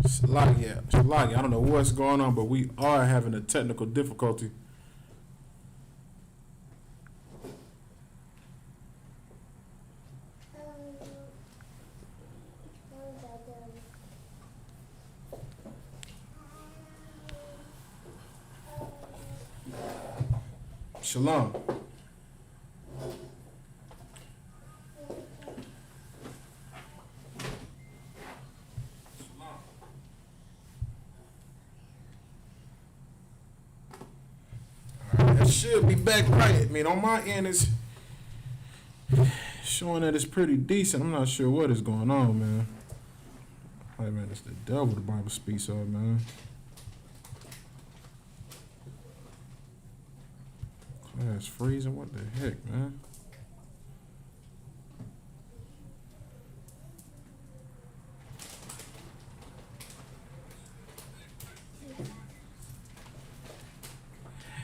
Shalagi. I don't know what's going on, but we are having a technical difficulty. Shalom. It should be back right. I mean, on my end, it's showing that it's pretty decent. I'm not sure what is going on, man. Hey, man, it's the devil the Bible speaks of, man. Class freezing. What the heck, man?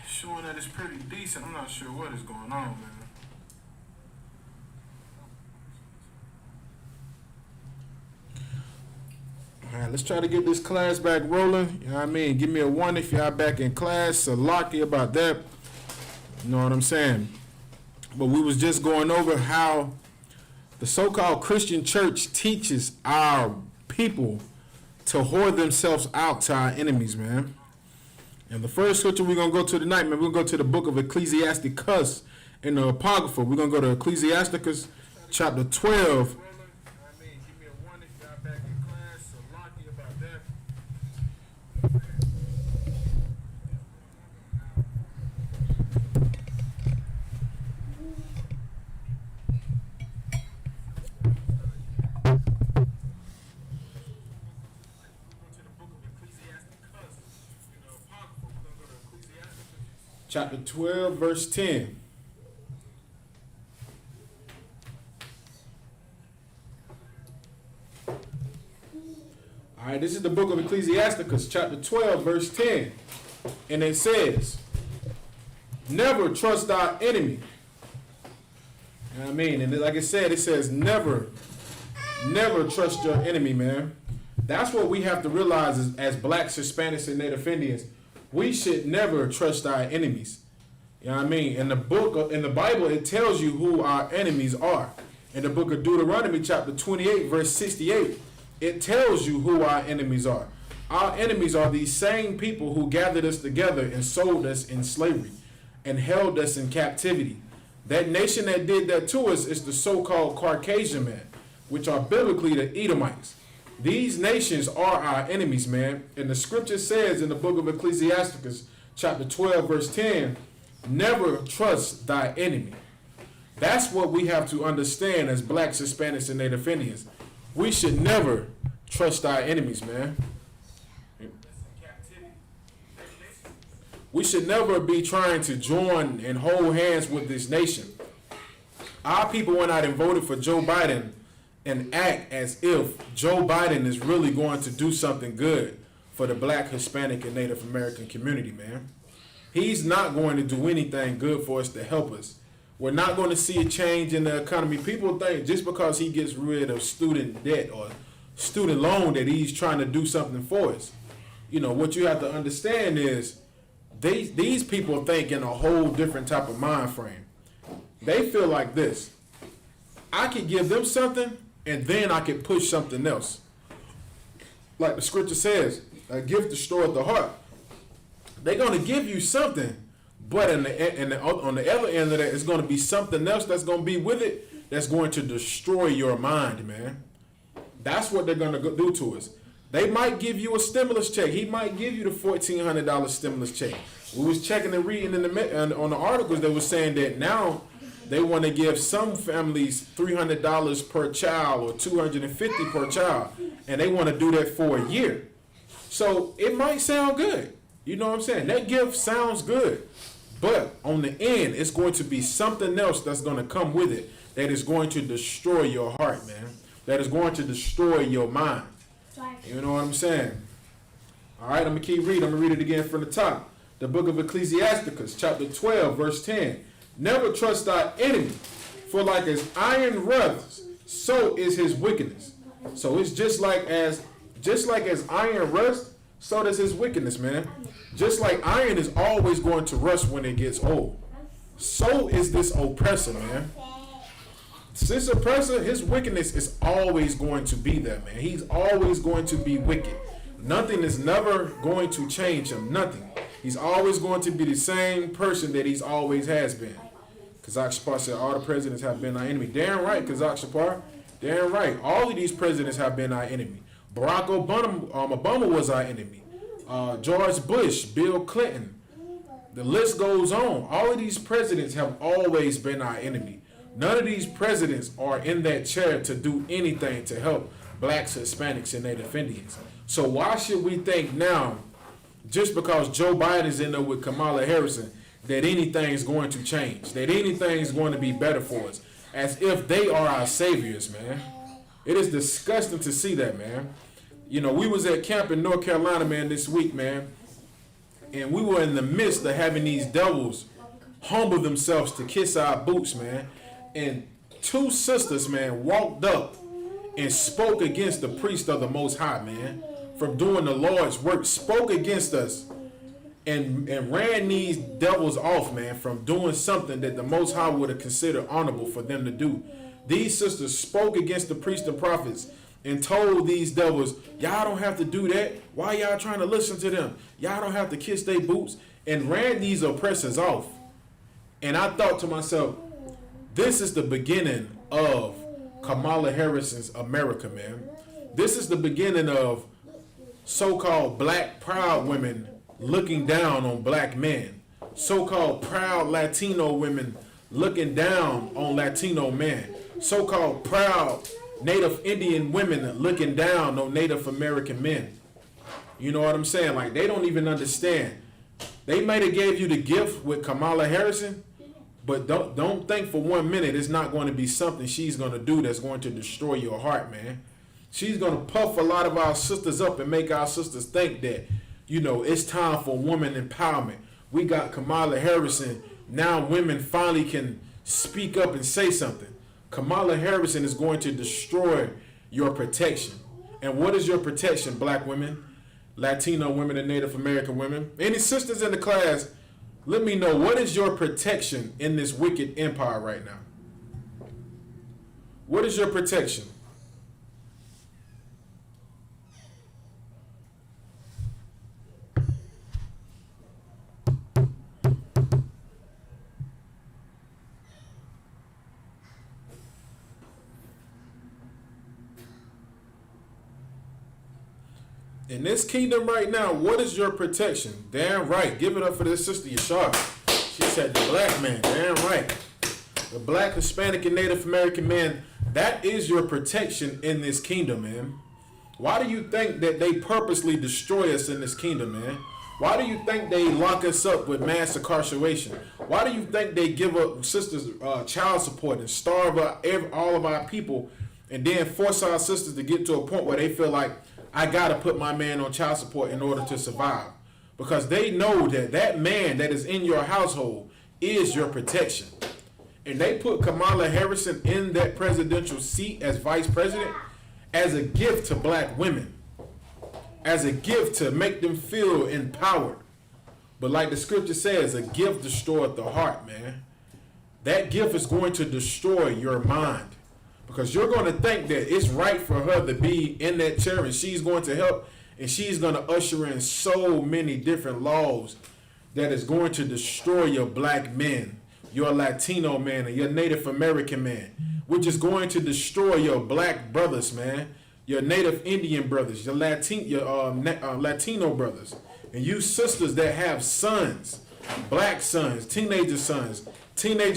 Showing that it's pretty decent. I'm not sure what is going on, man. All right, let's try to get this class back rolling. You know what I mean? Give me a 1 if y'all back in class. So lucky about that. You know what I'm saying? But we was just going over how the so-called Christian church teaches our people to hoard themselves out to our enemies, man. And the first scripture we're going to go to tonight, man, we're going to go to the book of Ecclesiasticus in the Apocrypha. We're going to go to Ecclesiasticus chapter 12. Chapter 12, verse 10. All right, this is the book of Ecclesiasticus, chapter 12, verse 10. And it says, never trust thy enemy. You know what I mean? And like I said, it says never trust your enemy, man. That's what we have to realize as blacks, Hispanics, and Native Indians. We should never trust our enemies. You know what I mean? In the Bible, it tells you who our enemies are. In the book of Deuteronomy, chapter 28, verse 68, it tells you who our enemies are. Our enemies are these same people who gathered us together and sold us in slavery and held us in captivity. That nation that did that to us is the so-called Caucasian man, which are biblically the Edomites. These nations are our enemies, man. And the scripture says in the book of Ecclesiasticus, chapter 12, verse 10, never trust thy enemy. That's what we have to understand as blacks, Hispanics, and Native Indians. We should never trust our enemies, man. We should never be trying to join and hold hands with this nation. Our people went out and voted for Joe Biden and act as if Joe Biden is really going to do something good for the black, Hispanic, and Native American community, man. He's not going to do anything good for us to help us. We're not going to see a change in the economy. People think just because he gets rid of student debt or student loan that he's trying to do something for us. You know, what you have to understand is these people think in a whole different type of mind frame. They feel like this. I could give them something, and then I can push something else. Like the scripture says, a gift destroyeth the heart. They're going to give you something, but on the other end of that, it's going to be something else that's going to be with it that's going to destroy your mind, man. That's what they're going to do to us. They might give you a stimulus check. He might give you the $1,400 stimulus check. We was checking and reading on the articles that was saying that now they want to give some families $300 per child or $250 per child, and they want to do that for a year. So it might sound good. You know what I'm saying? That gift sounds good. But on the end, it's going to be something else that's going to come with it that is going to destroy your heart, man. That is going to destroy your mind. You know what I'm saying? All right, I'm going to keep reading. I'm going to read it again from the top. The book of Ecclesiasticus, chapter 12, verse 10. Never trust thy enemy, for like as iron rusts, so is his wickedness. So it's just like as Just like as iron rusts, so does his wickedness, man. Just like iron is always going to rust when it gets old, so is this oppressor, man. This oppressor, his wickedness is always going to be there, man. He's always going to be wicked. Nothing is never going to change him. Nothing. He's always going to be the same person that he's always has been. Kazakh Shapar said all the presidents have been our enemy. Damn right, Kazakh Shapar. Damn right. All of these presidents have been our enemy. Barack Obama was our enemy. George Bush, Bill Clinton. The list goes on. All of these presidents have always been our enemy. None of these presidents are in that chair to do anything to help blacks, Hispanics, and Native Indians. So why should we think now, just because Joe Biden's in there with Kamala Harris, that anything's going to change, that anything's going to be better for us, as if they are our saviors, man? It is disgusting to see that, man. You know, we was at camp in North Carolina, man, this week, man, and we were in the midst of having these devils humble themselves to kiss our boots, man. And two sisters, man, walked up and spoke against the priest of the Most High, man, from doing the Lord's work, spoke against us and ran these devils off, man, from doing something that the Most High would have considered honorable for them to do. These sisters spoke against the priests and prophets and told these devils, y'all don't have to do that. Why y'all trying to listen to them? Y'all don't have to kiss their boots, and ran these oppressors off. And I thought to myself, this is the beginning of Kamala Harris's America, man. This is the beginning of so-called black proud women looking down on black men. So-called proud Latino women looking down on Latino men. So-called proud Native Indian women looking down on Native American men. You know what I'm saying? Like, they don't even understand. They might have gave you the gift with Kamala Harris, but don't think for 1 minute it's not going to be something she's going to do that's going to destroy your heart, man. She's going to puff a lot of our sisters up and make our sisters think that, you know, it's time for woman empowerment. We got Kamala Harris, now women finally can speak up and say something. Kamala Harris is going to destroy your protection. And what is your protection, black women, Latino women, and Native American women? Any sisters in the class, let me know, what is your protection in this wicked empire right now? What is your protection? In this kingdom right now, what is your protection? Damn right. Give it up for this sister Yashar. She said the black man. Damn right. The black, Hispanic, and Native American man, that is your protection in this kingdom, man. Why do you think that they purposely destroy us in this kingdom, man? Why do you think they lock us up with mass incarceration? Why do you think they give up sisters child support and starve all of our people, and then force our sisters to get to a point where they feel like, I gotta put my man on child support in order to survive? Because they know that that man that is in your household is your protection. And they put Kamala Harris in that presidential seat as vice president as a gift to black women, as a gift to make them feel empowered. But like the scripture says, a gift destroyeth the heart, man. That gift is going to destroy your mind. Because you're going to think that it's right for her to be in that chair, and she's going to help, and she's going to usher in so many different laws that is going to destroy your black men, your Latino man, and your Native American man, which is going to destroy your black brothers, man, your Native Indian brothers, your Latino brothers, and you sisters that have sons, black sons, teenager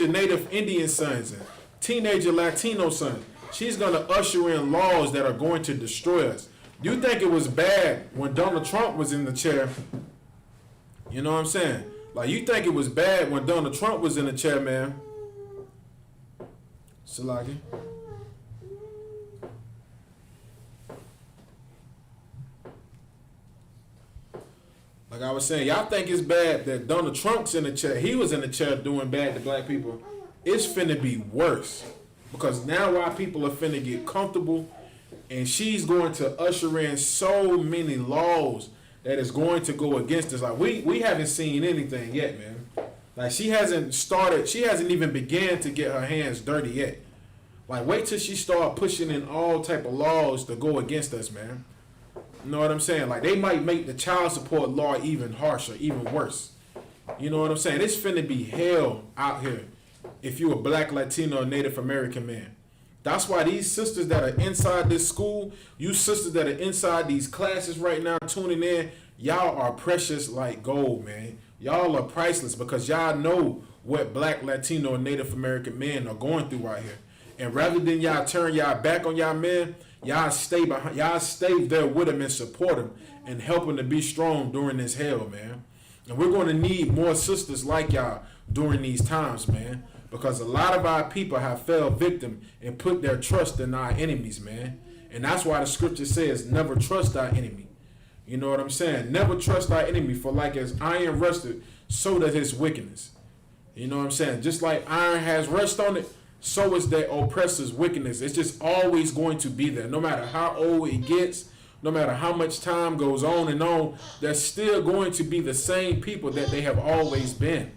Native Indian sons, and teenager Latino son. She's going to usher in laws that are going to destroy us. You think it was bad when Donald Trump was in the chair? You know what I'm saying? Like, you think it was bad when Donald Trump was in the chair, man? Salaki. Like I was saying, y'all think it's bad that Donald Trump's in the chair. He was in the chair doing bad to black people. It's finna be worse, because now our people are finna get comfortable And she's going to usher in so many laws that is going to go against us. Like we haven't seen anything yet, man. Like she hasn't even began to get her hands dirty yet. Like wait till she start pushing in all type of laws to go against us, man. You know what I'm saying? Like they might make the child support law even harsher, even worse. You know what I'm saying? It's finna be hell out here if you a black, Latino, or Native American man. That's why these sisters that are inside this school, you sisters that are inside these classes right now tuning in, y'all are precious like gold, man. Y'all are priceless because y'all know what black, Latino, and Native American men are going through out here. And rather than y'all turn y'all back on y'all men, y'all stay behind, y'all stay there with them and support them and help them to be strong during this hell, man. And we're going to need more sisters like y'all during these times, man. Because a lot of our people have fell victim and put their trust in our enemies, man. And that's why the scripture says, never trust our enemy. You know what I'm saying? Never trust our enemy, for like as iron rusted, so does his wickedness. You know what I'm saying? Just like iron has rust on it, so is their oppressor's wickedness. It's just always going to be there. No matter how old it gets, no matter how much time goes on and on, they're still going to be the same people that they have always been.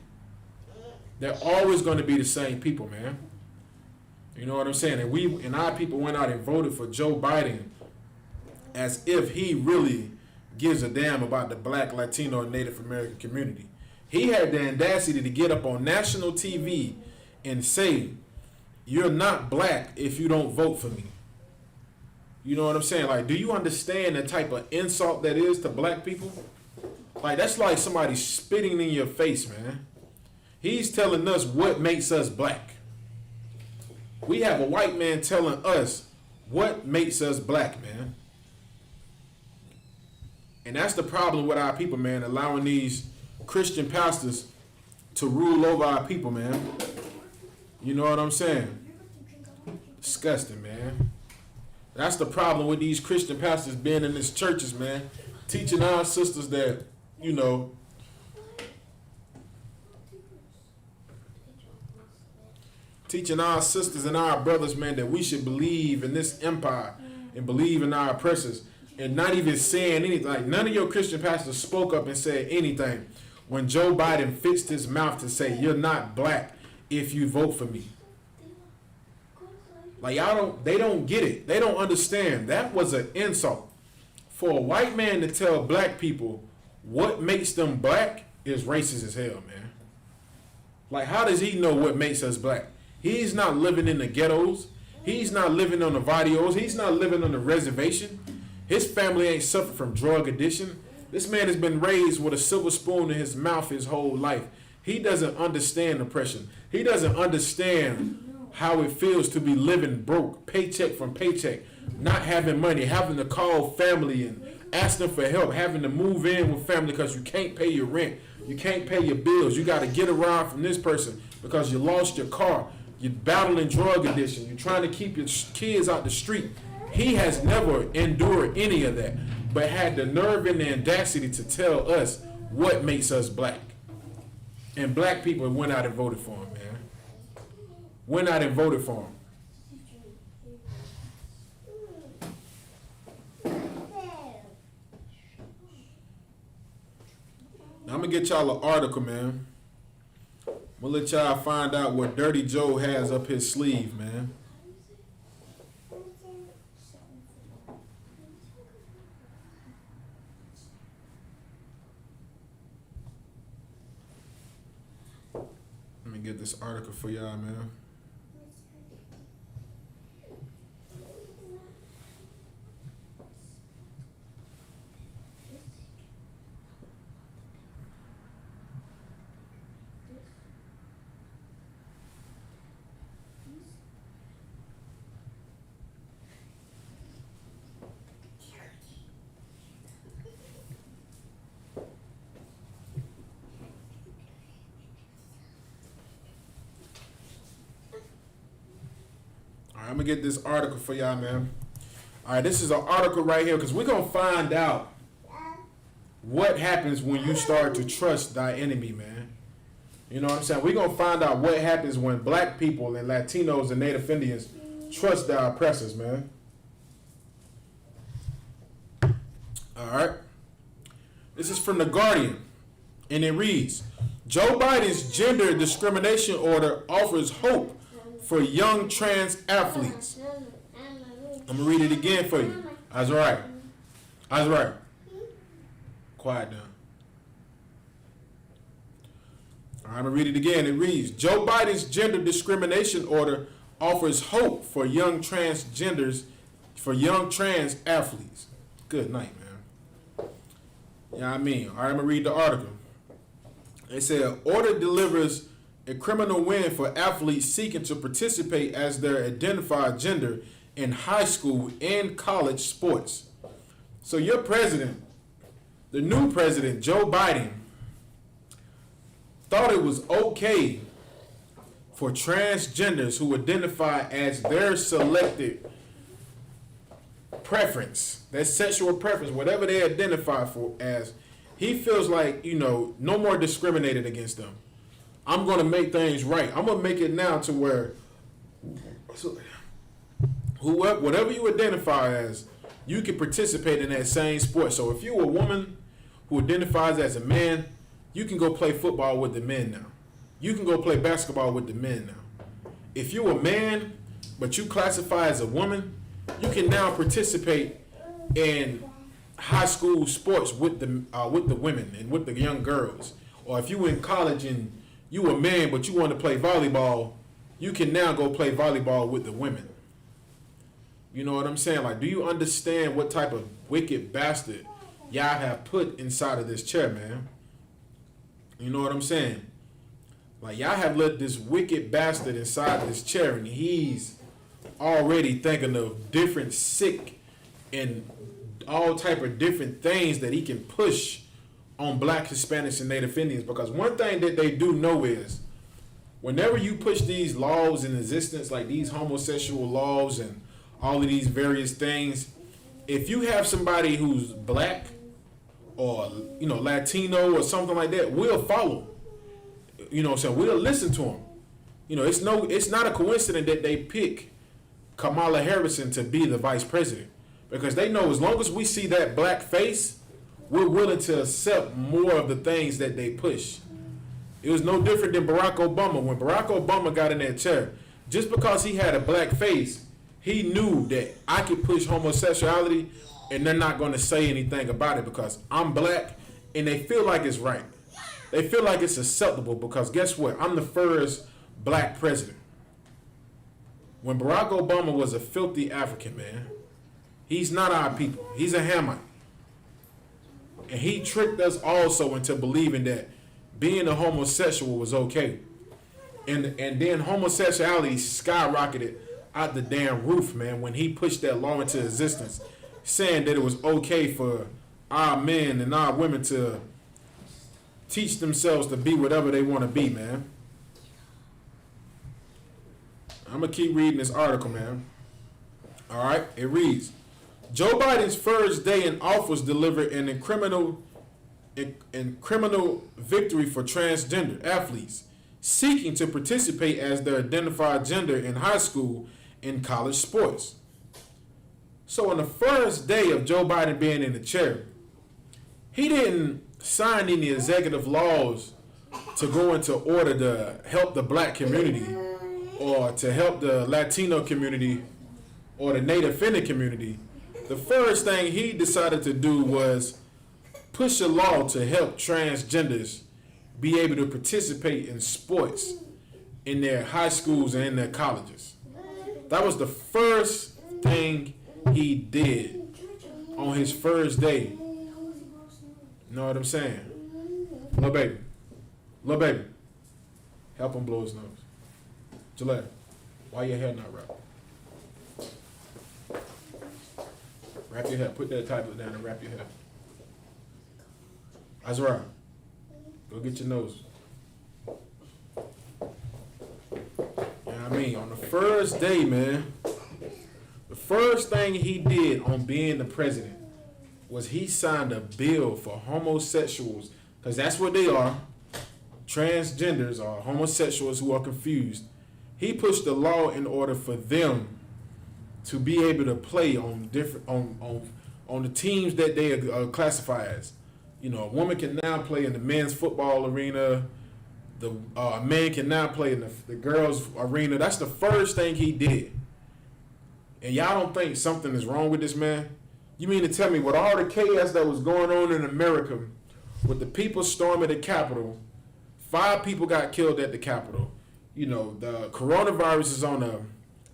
They're always going to be the same people, man. You know what I'm saying? And our people went out and voted for Joe Biden as if he really gives a damn about the black, Latino, and Native American community. He had the audacity to get up on national TV and say, you're not black if you don't vote for me. You know what I'm saying? Like, do you understand the type of insult that is to black people? Like, that's like somebody spitting in your face, man. He's telling us what makes us black. We have a white man telling us what makes us black, man. And that's the problem with our people, man, allowing these Christian pastors to rule over our people, man. You know what I'm saying? Disgusting, man. That's the problem with these Christian pastors being in these churches, man. Teaching our sisters that, you know, teaching our sisters and our brothers, man, that we should believe in this empire and believe in our oppressors and not even saying anything. Like, none of your Christian pastors spoke up and said anything when Joe Biden fixed his mouth to say, you're not black if you vote for me. Like, they don't get it. They don't understand. That was an insult. For a white man to tell black people what makes them black is racist as hell, man. Like, how does he know what makes us black? He's not living in the ghettos. He's not living on the barrios. He's not living on the reservation. His family ain't suffered from drug addiction. This man has been raised with a silver spoon in his mouth his whole life. He doesn't understand oppression. He doesn't understand how it feels to be living broke, paycheck from paycheck, not having money, having to call family and ask them for help, having to move in with family because you can't pay your rent, you can't pay your bills, you got to get around from this person because you lost your car, you're battling drug addiction, you're trying to keep your kids out the street. He has never endured any of that, but had the nerve and the audacity to tell us what makes us black. And black people went out and voted for him, man. Went out and voted for him. Now, I'm going to get y'all an article, man. I'm going to let y'all find out what Dirty Joe has up his sleeve, man. Let me get this article for y'all, man. I'm gonna get this article for y'all, man. All right, this is an article right here because we're gonna find out what happens when you start to trust thy enemy, man. You know what I'm saying? We're gonna find out what happens when black people and Latinos and Native Indians trust their oppressors, man. All right. This is from The Guardian, and it reads, Joe Biden's gender discrimination order offers hope for young trans athletes. I'm going to read it again for you. That's right. That's right. Quiet down. All right, I'm going to read it again. It reads, Joe Biden's gender discrimination order offers hope for young trans athletes. Good night, man. You know what I mean? All right, I'm going to read the article. It said, order delivers a criminal win for athletes seeking to participate as their identified gender in high school and college sports. So your president, the new president, Joe Biden, thought it was okay for transgenders who identify as their selected preference, their sexual preference, whatever they identify for as, he feels like, no more discriminated against them. I'm going to make things right. I'm going to make it now to where whatever you identify as, you can participate in that same sport. So if you're a woman who identifies as a man, you can go play football with the men now. You can go play basketball with the men now. If you're a man, but you classify as a woman, you can now participate in high school sports with the women and with the young girls. Or if you were in college and you were a man but you want to play volleyball, you can now go play volleyball with the women. You know what I'm saying? Like, do you understand what type of wicked bastard y'all have put inside of this chair, man? You know what I'm saying? Like, y'all have let this wicked bastard inside this chair, and he's already thinking of different sick and all type of different things that he can push on black, Hispanics, and Native Indians. Because one thing that they do know is, whenever you push these laws in existence, like these homosexual laws and all of these various things, if you have somebody who's black or Latino or something like that, we'll follow. You know what I'm saying? We'll listen to them. It's not a coincidence that they pick Kamala Harris to be the vice president, because they know as long as we see that black face, we're willing to accept more of the things that they push. It was no different than Barack Obama. When Barack Obama got in that chair, just because he had a black face, he knew that I could push homosexuality and they're not going to say anything about it because I'm black, and they feel like it's right. They feel like it's acceptable because guess what? I'm the first black president. When Barack Obama was a filthy African man, he's not our people. He's a Hamite. And he tricked us also into believing that being a homosexual was okay. And then homosexuality skyrocketed out the damn roof, man, when he pushed that law into existence, saying that it was okay for our men and our women to teach themselves to be whatever they want to be, man. I'm going to keep reading this article, man. All right, it reads, Joe Biden's first day in office delivered an criminal victory for transgender athletes seeking to participate as their identified gender in high school and college sports. So on the first day of Joe Biden being in the chair, he didn't sign any executive laws to go into order to help the black community or to help the Latino community or the Native Indian community. The first thing he decided to do was push a law to help transgenders be able to participate in sports in their high schools and in their colleges. That was the first thing he did on his first day. You know what I'm saying? Little baby, help him blow his nose. Gillette, why your hair not wrapped? Wrap your hair. Put that tablet down and wrap your hair. That's right. Go get your nose. You know what I mean? On the first day, man, the first thing he did on being the president was he signed a bill for homosexuals, because that's what they are. Transgenders are homosexuals who are confused. He pushed a law in order for them to be able to play on different on on the teams that they classify as. You know, a woman can now play in the men's football arena. The man can now play in the girls' arena. That's the first thing he did. And y'all don't think something is wrong with this man? You mean to tell me with all the chaos that was going on in America, with the people storming the Capitol, 5 people got killed at the Capitol. You know, the coronavirus is on a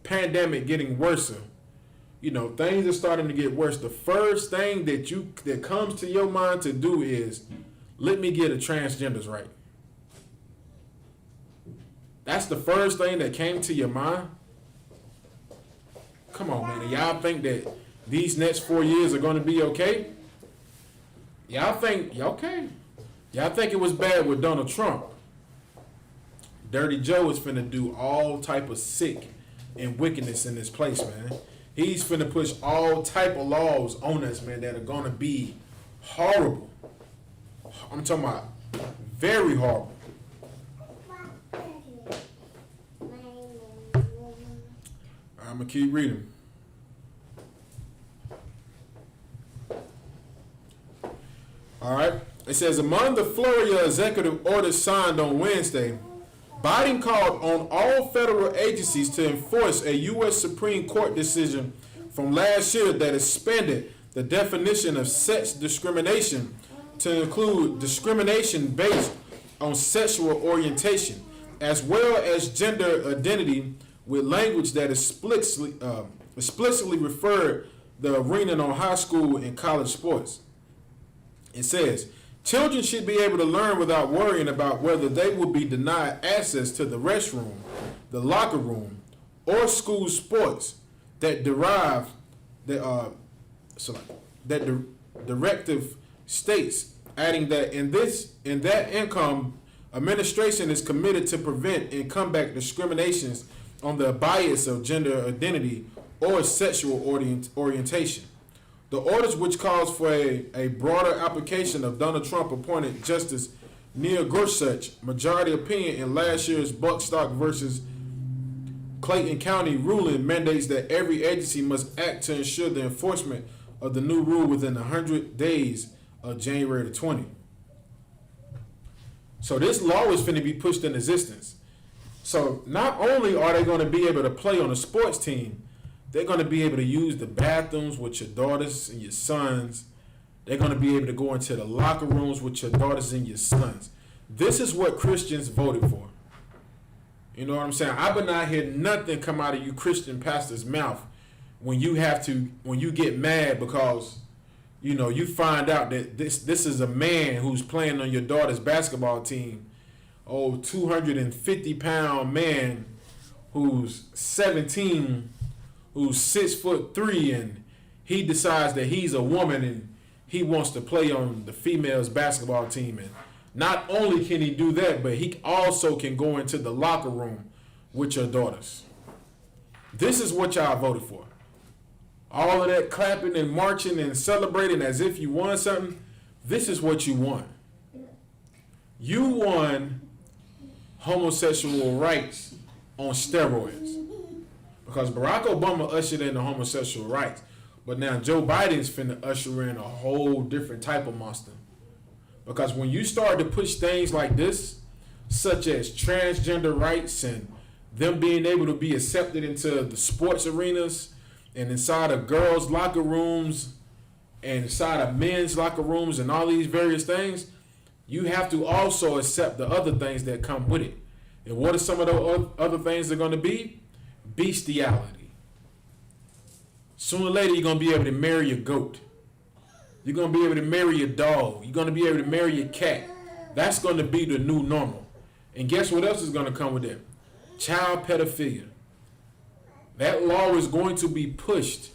pandemic getting worse. You know, things are starting to get worse. The first thing that comes to your mind to do is, let me get a transgenders right. That's the first thing that came to your mind? Come on, man. Y'all think that these next 4 years are going to be okay? Y'all think it was bad with Donald Trump? Dirty Joe is finna do all type of sick and wickedness in this place, man. He's finna push all type of laws on us, man, that are gonna be horrible. I'm talking about very horrible. I'm gonna keep reading. All right. It says, among the flurry of executive orders signed on Wednesday, Biden called on all federal agencies to enforce a U.S. Supreme Court decision from last year that expanded the definition of sex discrimination to include discrimination based on sexual orientation, as well as gender identity, with language that explicitly referred the arena on high school and college sports. It says, children should be able to learn without worrying about whether they will be denied access to the restroom, the locker room, or school sports that directive states, adding that in that income administration is committed to prevent and combat discriminations on the bias of gender identity or sexual orientation. The orders, which calls for a broader application of Donald Trump appointed Justice Neil Gorsuch majority opinion in last year's Buckstock versus Clayton County ruling, mandates that every agency must act to ensure the enforcement of the new rule within 100 days of January 20. So this law is going to be pushed in existence. So not only are they going to be able to play on a sports team, they're going to be able to use the bathrooms with your daughters and your sons. They're going to be able to go into the locker rooms with your daughters and your sons. This is what Christians voted for. You know what I'm saying? I've been not hearing nothing come out of you Christian pastors' mouth when you get mad because, you know, you find out that this is a man who's playing on your daughter's basketball team. 250-pound man who's 17, who's 6'3", and he decides that he's a woman and he wants to play on the females basketball team. And not only can he do that, but he also can go into the locker room with your daughters. This is what y'all voted for. All of that clapping and marching and celebrating as if you won something, this is what you won. You won homosexual rights on steroids. Because Barack Obama ushered in the homosexual rights. But now Joe Biden's finna usher in a whole different type of monster. Because when you start to push things like this, such as transgender rights and them being able to be accepted into the sports arenas and inside of girls' locker rooms and inside of men's locker rooms and all these various things, you have to also accept the other things that come with it. And what are some of the other things that are going to be? Bestiality. Sooner or later, you're going to be able to marry your goat. You're going to be able to marry your dog. You're going to be able to marry your cat. That's going to be the new normal. And guess what else is going to come with it? Child pedophilia. That law is going to be pushed.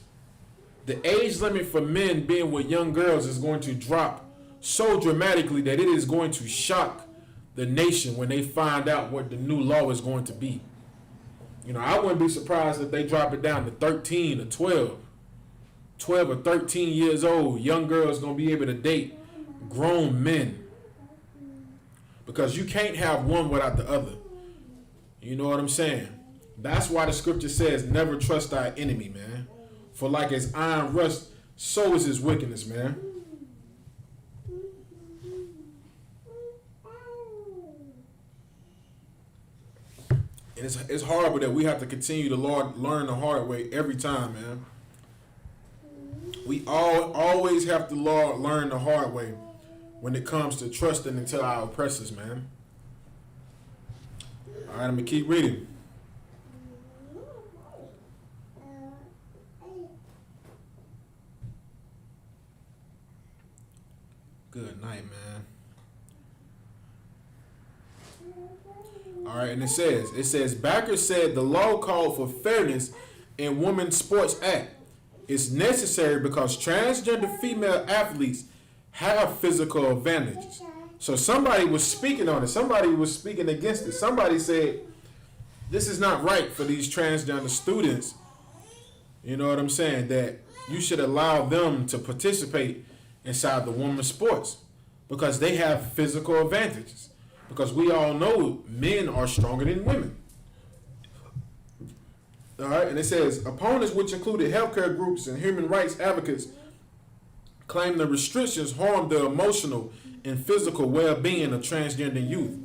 The age limit for men being with young girls is going to drop so dramatically that it is going to shock the nation when they find out what the new law is going to be. You know, I wouldn't be surprised if they drop it down to 13 or 12. 12 or 13 years old, young girls going to be able to date grown men. Because you can't have one without the other. You know what I'm saying? That's why the scripture says, never trust thy enemy, man. For like as iron rust so is his wickedness, man. And it's horrible that we have to continue to learn the hard way every time, man. We always have to learn the hard way when it comes to trusting into our oppressors, man. All right, I'm going to keep reading. Good night, man. All right, and it says, Backer said the law called for fairness in Women's Sports Act. It's necessary because transgender female athletes have physical advantages. So somebody was speaking on it. Somebody was speaking against it. Somebody said, this is not right for these transgender students. You know what I'm saying? That you should allow them to participate inside the women's sports because they have physical advantages. Because we all know men are stronger than women. All right, and it says, opponents, which included healthcare groups and human rights advocates, claim the restrictions harm the emotional and physical well-being of transgender youth.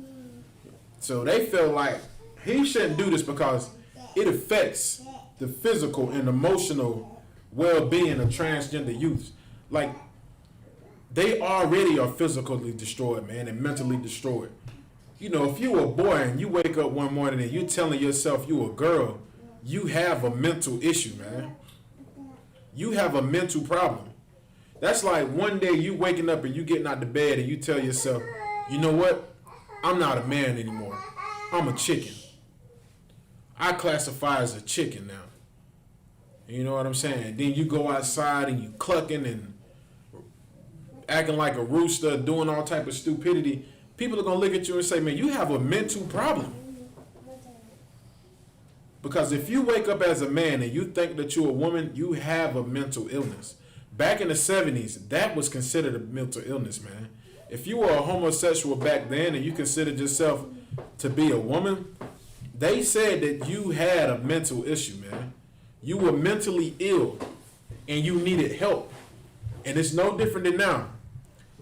So they feel like he shouldn't do this because it affects the physical and emotional well-being of transgender youth. Like, they already are physically destroyed, man, and mentally destroyed. You know, if you're a boy and you wake up one morning and you're telling yourself you're a girl, you have a mental issue, man. You have a mental problem. That's like one day you waking up and you getting out of bed and you tell yourself, you know what? I'm not a man anymore. I'm a chicken. I classify as a chicken now. You know what I'm saying? Then you go outside and you clucking and acting like a rooster, doing all type of stupidity. People are going to look at you and say, man, you have a mental problem. Because if you wake up as a man and you think that you're a woman, you have a mental illness. Back in the 70s, that was considered a mental illness, man. If you were a homosexual back then and you considered yourself to be a woman, they said that you had a mental issue, man. You were mentally ill and you needed help. And it's no different than now.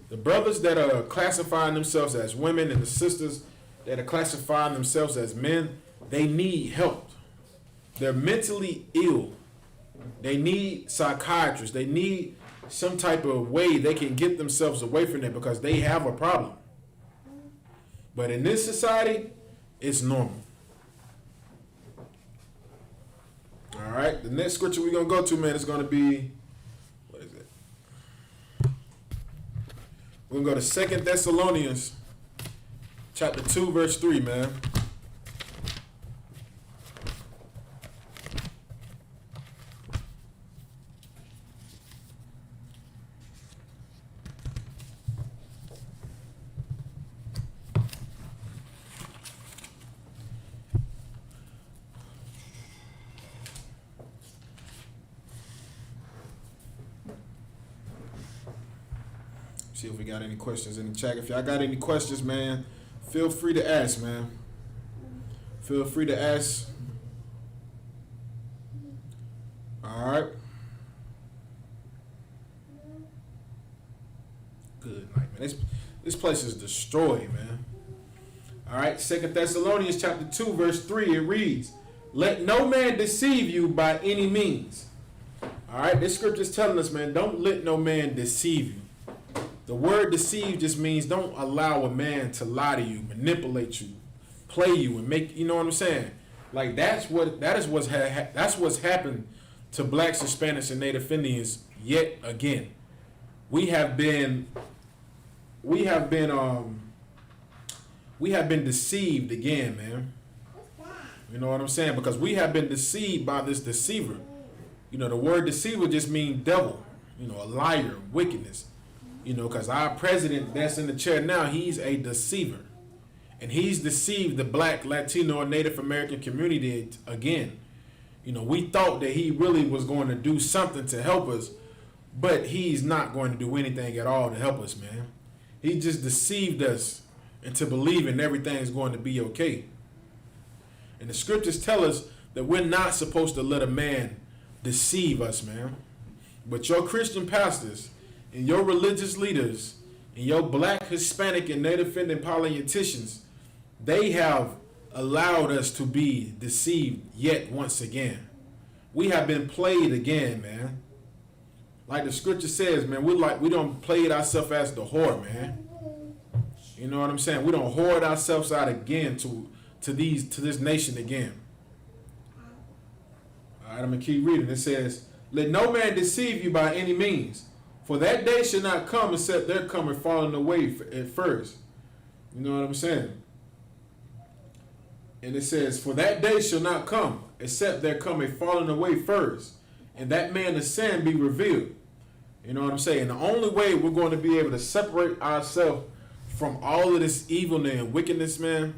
The brothers that are classifying themselves as women and the sisters that are classifying themselves as men, they need help. They're mentally ill. They need psychiatrists. They need some type of way they can get themselves away from it because they have a problem. But in this society, it's normal. All right, the next scripture we're going to go to, man, is going to be, what is it? We're going to go to 2 Thessalonians chapter 2, verse 3, man. See if we got any questions in the chat. If y'all got any questions, man, feel free to ask, man. Feel free to ask. All right. Good night, man. This place is destroyed, man. All right. 2 Thessalonians chapter 2, verse 3, it reads, let no man deceive you by any means. All right. This scripture is telling us, man, don't let no man deceive you. The word deceive just means don't allow a man to lie to you, manipulate you, play you, and make, you know what I'm saying? Like that's what's happened to blacks, Hispanics, and Native Indians yet again. We have been deceived again, man. You know what I'm saying? Because we have been deceived by this deceiver. You know, the word deceiver just means devil, you know, a liar, wickedness. You know, because our president that's in the chair now, he's a deceiver. And he's deceived the black, Latino, and Native American community again. You know, we thought that he really was going to do something to help us, but he's not going to do anything at all to help us, man. He just deceived us into believing everything's going to be okay. And the scriptures tell us that we're not supposed to let a man deceive us, man. But your Christian pastors and your religious leaders and your black, Hispanic, and Native Indian politicians, they have allowed us to be deceived yet once again. We have been played again, man. Like the scripture says, man, we don't play it ourselves as the whore, man. You know what I'm saying? We don't hoard ourselves out again to this nation again. All right, I'm gonna keep reading. It says, "Let no man deceive you by any means, for that day shall not come except there come a falling away at first." You know what I'm saying? And it says, "For that day shall not come except there come a falling away first, and that man of sin be revealed." You know what I'm saying? The only way we're going to be able to separate ourselves from all of this evil and wickedness, man,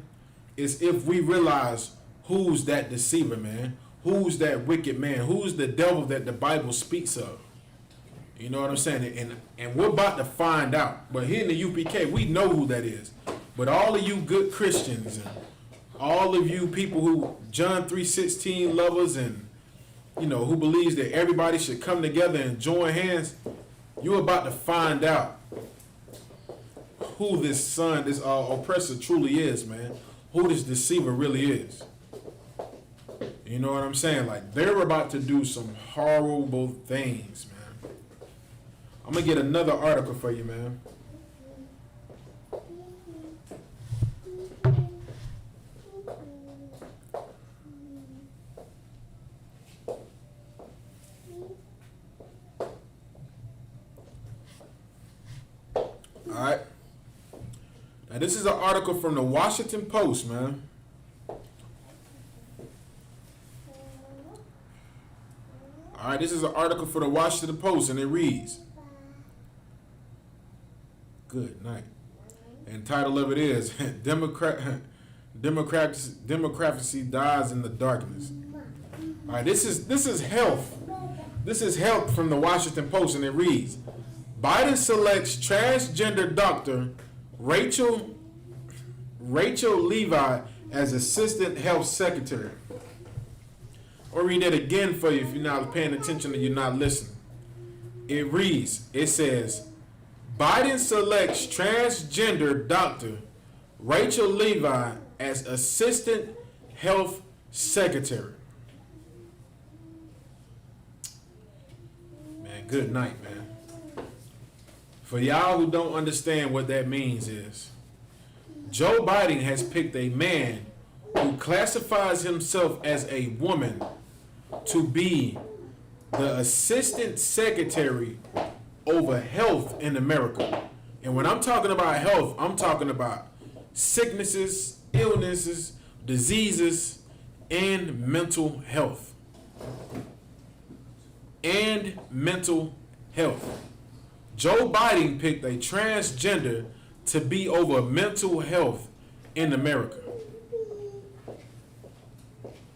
is if we realize who's that deceiver, man. Who's that wicked man? Who's the devil that the Bible speaks of? You know what I'm saying? And we're about to find out. But here in the UPK, we know who that is. But all of you good Christians and all of you people who John 3:16 lovers and, you know, who believes that everybody should come together and join hands, you're about to find out who this oppressor truly is, man. Who this deceiver really is. You know what I'm saying? Like, they're about to do some horrible things, man. I'm going to get another article for you, man. All right. Now, this is an article from the Washington Post, man. All right, this is an article for the Washington Post, and it reads, good night. And title of it is, Democracy Dies in the Darkness. All right, this is health. This is health from the Washington Post, and it reads, Biden selects transgender doctor Rachel Levi as assistant health secretary. I'll read that again for you if you're not paying attention or you're not listening. It reads, it says, Biden selects transgender doctor Rachel Levi as assistant health secretary. Man, good night, man. For y'all who don't understand what that means is, Joe Biden has picked a man who classifies himself as a woman to be the assistant secretary over health in America. And when I'm talking about health, I'm talking about sicknesses, illnesses, diseases, and mental health. And mental health. Joe Biden picked a transgender to be over mental health in America.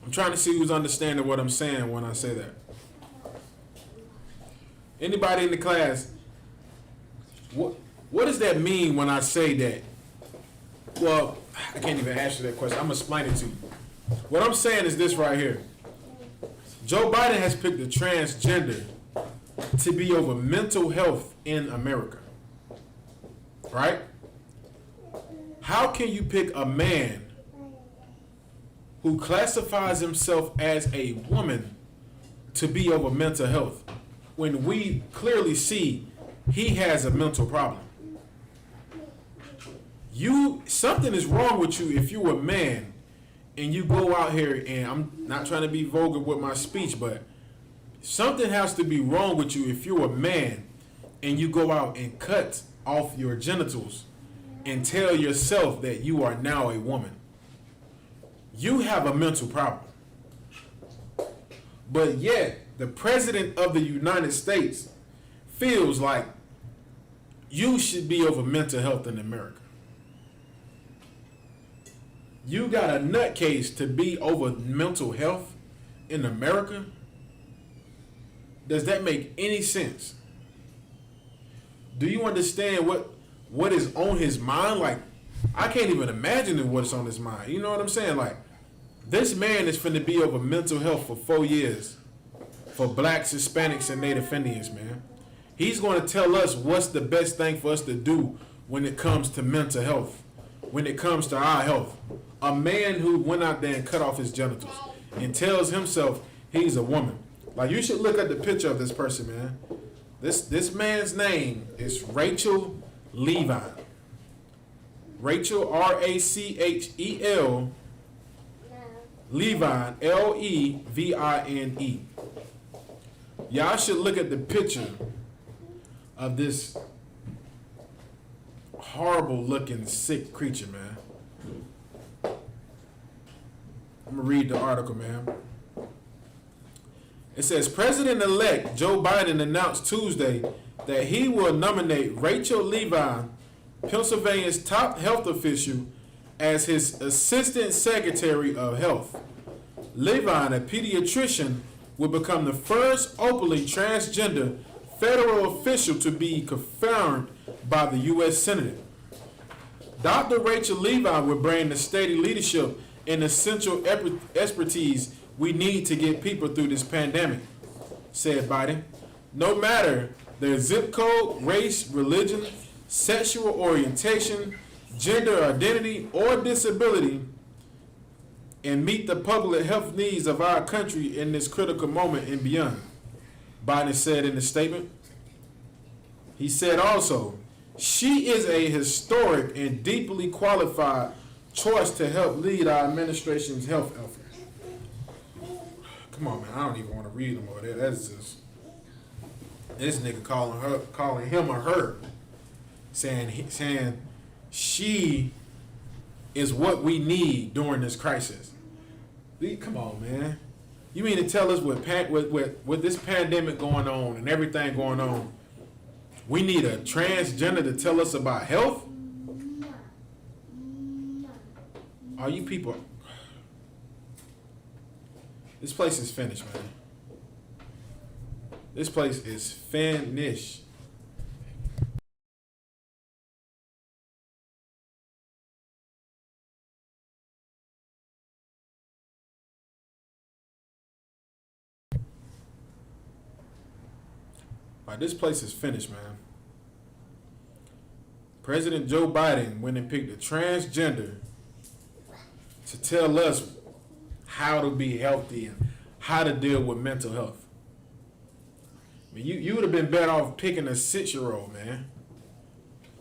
I'm trying to see who's understanding what I'm saying when I say that. Anybody in the class, what does that mean when I say that? Well, I can't even answer that question. I'm going to explain it to you. What I'm saying is this right here. Joe Biden has picked a transgender to be over mental health in America. Right? How can you pick a man who classifies himself as a woman to be over mental health when we clearly see he has a mental problem? Something is wrong with you if you're a man and you go out here, and I'm not trying to be vulgar with my speech, but something has to be wrong with you if you're a man and you go out and cut off your genitals and tell yourself that you are now a woman. You have a mental problem. But yet, the President of the United States feels like you should be over mental health in America. You got a nutcase to be over mental health in America? Does that make any sense? Do you understand what is on his mind? Like, I can't even imagine what's on his mind. You know what I'm saying? Like, this man is finna be over mental health for 4 years, for blacks, Hispanics, and Native Indians, man. He's going to tell us what's the best thing for us to do when it comes to mental health, when it comes to our health. A man who went out there and cut off his genitals and tells himself he's a woman. Like, you should look at the picture of this person, man. This man's name is Rachel Levine. Rachel, R-A-C-H-E-L, Levine, L-E-V-I-N-E. Y'all should look at the picture of this horrible looking sick creature, man. I'm gonna read the article, man. It says President-elect Joe Biden announced Tuesday that he will nominate Rachel Levine, Pennsylvania's top health official, as his Assistant Secretary of Health. Levine, a pediatrician, will become the first openly transgender federal official to be confirmed by the U.S. Senate. Dr. Rachel Levine will bring the steady leadership and essential expertise we need to get people through this pandemic, said Biden. No matter their zip code, race, religion, sexual orientation, gender identity, or disability, and meet the public health needs of our country in this critical moment and beyond, Biden said in a statement. He said also, she is a historic and deeply qualified choice to help lead our administration's health efforts. Come on, man, I don't even want to read them over there. That's just this nigga calling him or her, saying she is what we need during this crisis. Come on, man. You mean to tell us with this pandemic going on and everything going on, we need a transgender to tell us about health? Are you people... This place is finished, man. This place is finished. Like, this place is finished, man. President Joe Biden went and picked a transgender to tell us how to be healthy and how to deal with mental health. I mean, you would have been better off picking a 6-year-old, man.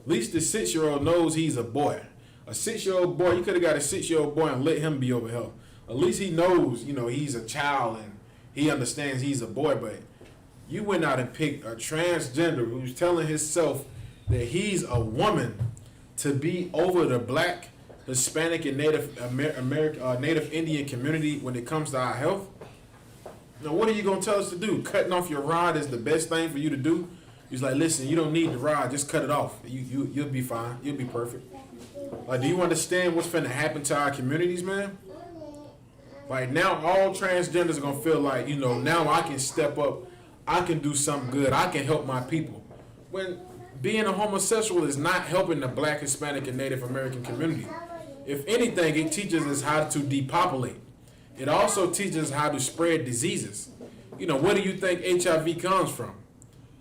At least the 6-year-old knows he's a boy. A 6-year-old boy, you could have got a 6-year-old boy and let him be over health. At least he knows, he's a child and he understands he's a boy. But you went out and picked a transgender who's telling himself that he's a woman to be over the black, Hispanic, and Native Indian community when it comes to our health. Now, what are you going to tell us to do? Cutting off your rod is the best thing for you to do? He's like, listen, you don't need the rod. Just cut it off. You'll be fine. You'll be perfect. Like, do you understand what's finna happen to our communities, man? Like, now all transgenders are going to feel like, now I can step up. I can do something good. I can help my people. When being a homosexual is not helping the black, Hispanic, and Native American community. If anything, it teaches us how to depopulate. It also teaches us how to spread diseases. Where do you think HIV comes from?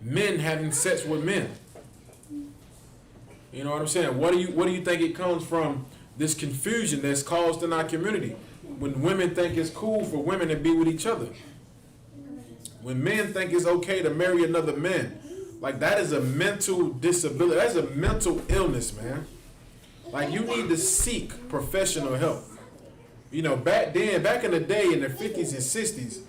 Men having sex with men. You know what I'm saying? What do you think it comes from? This confusion that's caused in our community when women think it's cool for women to be with each other. When men think it's okay to marry another man. Like, that is a mental disability. That's a mental illness, man. Like, you need to seek professional help. Back in the day, in the 50s and 60s,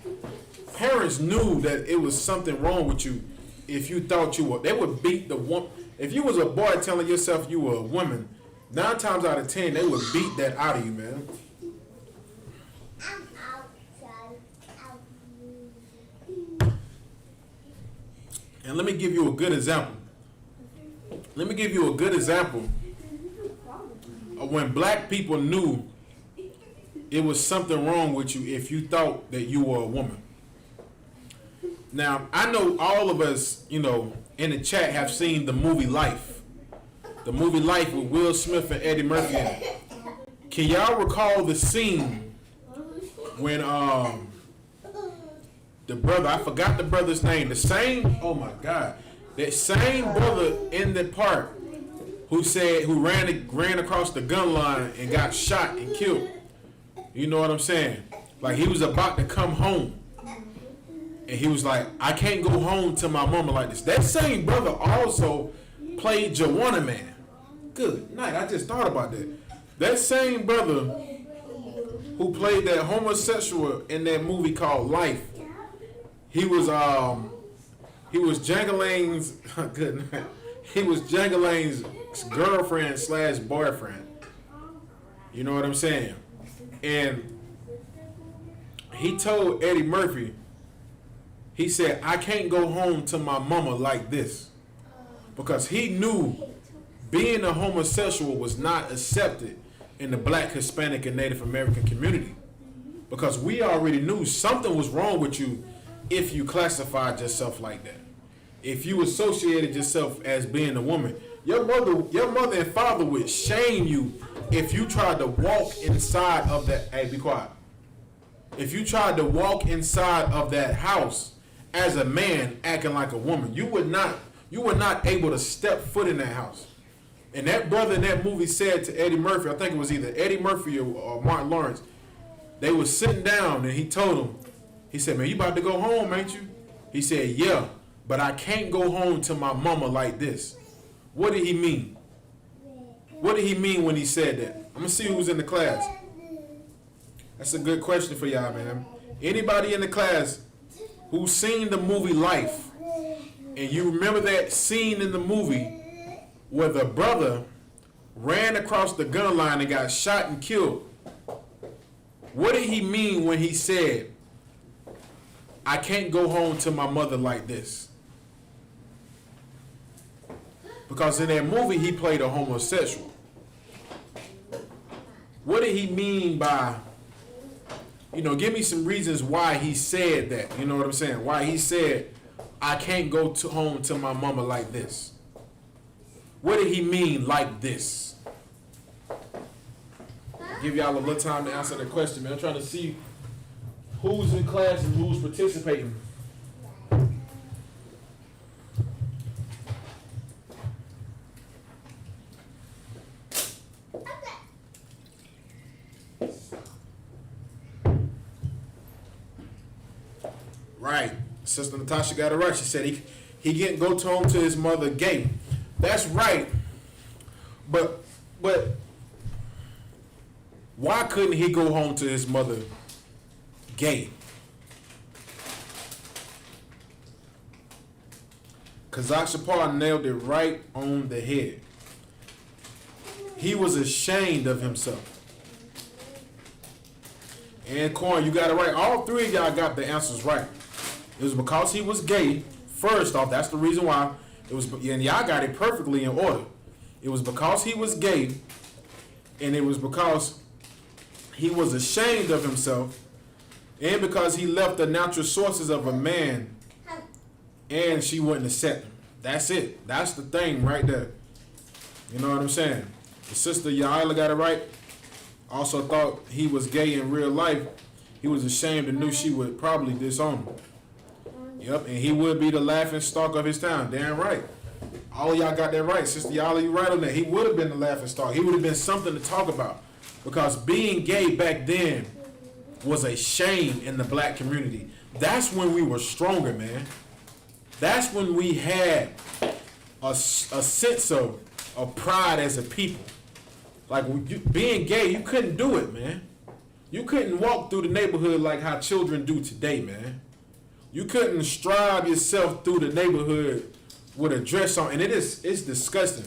parents knew that it was something wrong with you if you thought you were. They would beat the woman. If you was a boy telling yourself you were a woman, 9 times out of 10, they would beat that out of you, man. And let me give you a good example. Of when black people knew it was something wrong with you if you thought that you were a woman. Now, I know all of us, in the chat have seen the movie Life. The movie Life with Will Smith and Eddie Murphy in it. Can y'all recall the scene when the brother, I forgot the brother's name. The same, oh my God, that same brother in the park who ran across the gun line and got shot and killed. You know what I'm saying? Like he was about to come home. And he was like, I can't go home to my mama like this. That same brother also played Joanna Man. Good night. I just thought about that. That same brother who played that homosexual in that movie called Life, he was Jangalang's good night. He was Jangalang's girlfriend / boyfriend. You know what I'm saying? And he told Eddie Murphy, he said, I can't go home to my mama like this. Because he knew being a homosexual was not accepted in the Black, Hispanic, and Native American community. Because we already knew something was wrong with you if you classified yourself like that. If you associated yourself as being a woman. Your mother and father would shame you if you tried to walk inside of that. Hey, be quiet. If you tried to walk inside of that house as a man acting like a woman, you were not able to step foot in that house. And that brother in that movie said to Eddie Murphy, I think it was either Eddie Murphy or Martin Lawrence, they was sitting down and he told him, he said, man, you about to go home, ain't you? He said, yeah, but I can't go home to my mama like this. What did he mean? What did he mean when he said that? I'm going to see who's in the class. That's a good question for y'all, man. Anybody in the class who's seen the movie Life, and you remember that scene in the movie where the brother ran across the gun line and got shot and killed, what did he mean when he said, I can't go home to my mother like this? Because in that movie, he played a homosexual. What did he mean by, give me some reasons why he said that. You know what I'm saying? Why he said, I can't go home to my mama like this. What did he mean like this? Give y'all a little time to answer that question, man. I'm trying to see who's in class and who's participating. Right. Sister Natasha got it right. She said he didn't go home to his mother gay. That's right. But why couldn't he go home to his mother gay? Kazak Shapar nailed it right on the head. He was ashamed of himself. And Corn, you got it right. All three of y'all got the answers right. It was because he was gay. First off, that's the reason why. It was, and y'all got it perfectly in order. It was because he was gay, and it was because he was ashamed of himself, and because he left the natural sources of a man, and she wouldn't accept him. That's it. That's the thing right there. You know what I'm saying? The sister Yaila got it right. Also thought he was gay in real life. He was ashamed and knew she would probably disown him. Yep, and he would be the laughing stock of his town. Damn right. All of y'all got that right. Sister Yaila, you right on that. He would have been the laughing stock. He would have been something to talk about. Because being gay back then was a shame in the black community. That's when we were stronger, man. That's when we had a sense of pride as a people. Like, being gay, you couldn't do it, man. You couldn't walk through the neighborhood like how children do today, man. You couldn't stride yourself through the neighborhood with a dress on. And it's disgusting.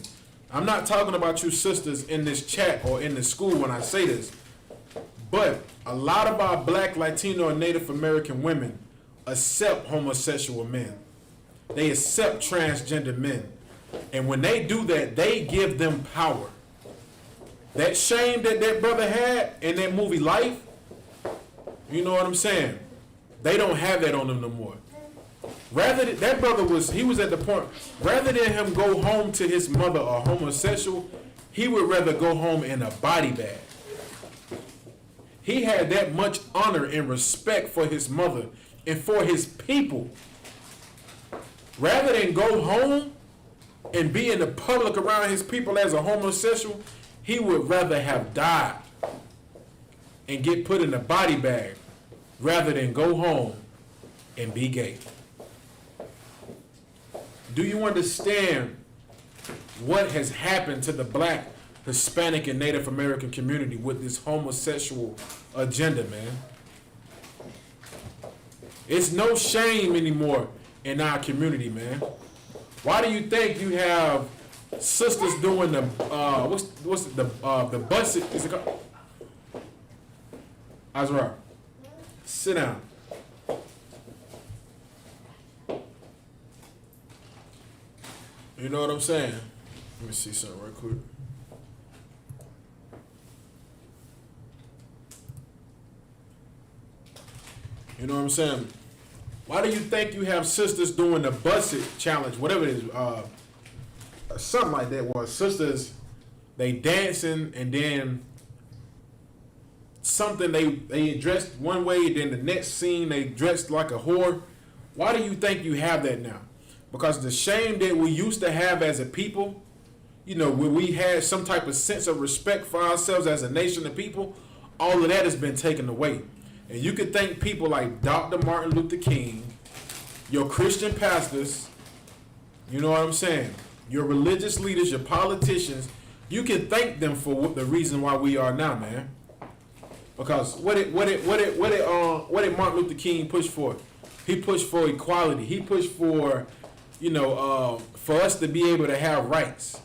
I'm not talking about you sisters in this chat or in the school when I say this. But a lot of our black, Latino, and Native American women accept homosexual men. They accept transgender men. And when they do that, they give them power. That shame that brother had in that movie Life, you know what I'm saying? They don't have that on them no more. That brother was at the point, rather than him go home to his mother a homosexual, he would rather go home in a body bag. He had that much honor and respect for his mother. and for his people. Rather than go home and be in the public around his people as a homosexual, he would rather have died and get put in a body bag rather than go home and be gay. Do you understand what has happened to the Black, Hispanic, and Native American community with this homosexual agenda, man? It's no shame anymore in our community, man. Why do you think you have sisters doing the what's the bus? Is it called? Azra, sit down. You know what I'm saying? Let me see something right quick. You know what I'm saying? Why do you think you have sisters doing the busset challenge, whatever it is, something like that? Where sisters, they dancing and then something they dressed one way, then the next scene they dressed like a whore. Why do you think you have that now? Because the shame that we used to have as a people, you know, when we had some type of sense of respect for ourselves as a nation of people, all of that has been taken away. And you could thank people like Dr. Martin Luther King, your Christian pastors, you know what I'm saying, your religious leaders, your politicians. You can thank them for the reason why we are now, man. Because what did Martin Luther King push for? He pushed for equality. He pushed for, you know, for us to be able to have rights,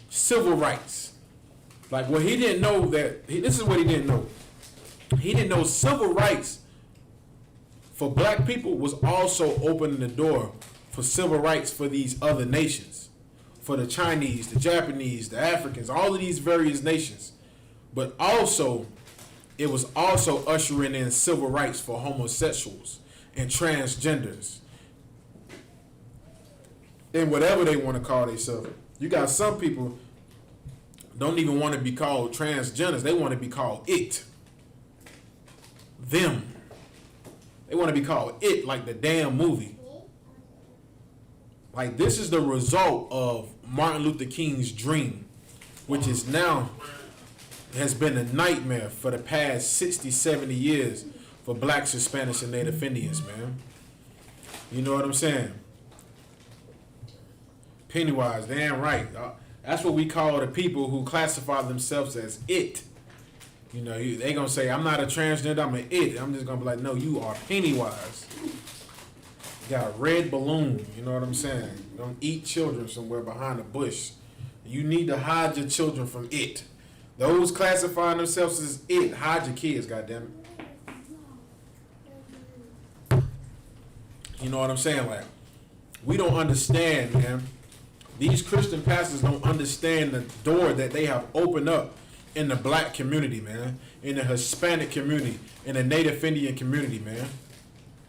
civil rights. Like, well, he didn't know that. This is what he didn't know. He didn't know civil rights for Black people was also opening the door for civil rights for these other nations, for the Chinese, the Japanese, the Africans, all of these various nations. But also, it was also ushering in civil rights for homosexuals and transgenders and whatever they want to call themselves. You got some people don't even want to be called transgenders. They want to be called it. Them. They want to be called it, like the damn movie. Like, this is the result of Martin Luther King's dream, which is now has been a nightmare for the past 60, 70 years for Blacks, Hispanics, and Native Indians, man. You know what I'm saying? Pennywise, damn right. That's what we call the people who classify themselves as it. You know, they gonna say, I'm not a transgender, I'm an it. I'm just gonna be like, no, you are Pennywise. You got a red balloon, you know what I'm saying? You don't eat children somewhere behind a bush. You need to hide your children from it. Those classifying themselves as it, hide your kids, goddammit. You know what I'm saying? Like, we don't understand, man. These Christian pastors don't understand the door that they have opened up in the Black community, man, in the Hispanic community, in the Native Indian community, man.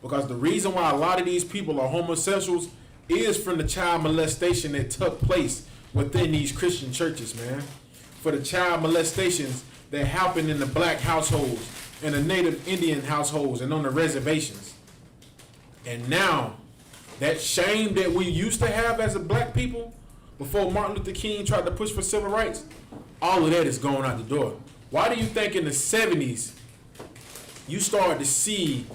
Because the reason why a lot of these people are homosexuals is from the child molestation that took place within these Christian churches, man. For the child molestations that happened in the Black households, in the Native Indian households, and on the reservations. And now, that shame that we used to have as a Black people, before Martin Luther King tried to push for civil rights, all of that is going out the door. Why do you think in the 70s you started to see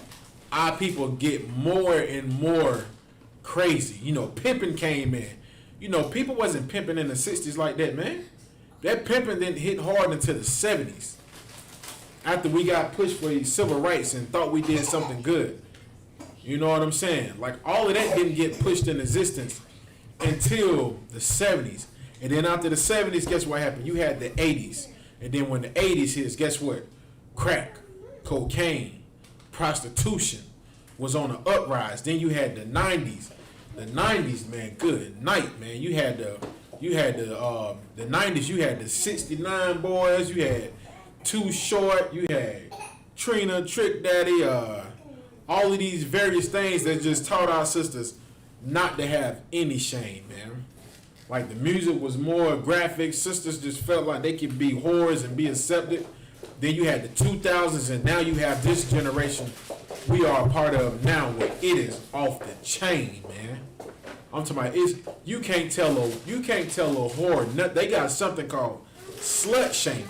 our people get more and more crazy? You know, pimping came in. You know, people wasn't pimping in the 60s like that, man. That pimping didn't hit hard until the 70s. After we got pushed for these civil rights and thought we did something good. You know what I'm saying? Like, all of that didn't get pushed in existence until the 70s. And then after the 70s, guess what happened? You had the 80s. And then when the 80s hits, guess what? Crack, cocaine, prostitution was on the uprise. Then you had the 90s. The 90s, man, good night, man. You had the 90s, you had the 69 boys, you had Too Short, you had Trina, Trick Daddy, all of these various things that just taught our sisters not to have any shame, man. Like, the music was more graphic. Sisters just felt like they could be whores and be accepted. Then you had the 2000s, and now you have this generation we are a part of now, where it is off the chain, man. I'm talking about you can't tell a whore. They got something called slut shaming,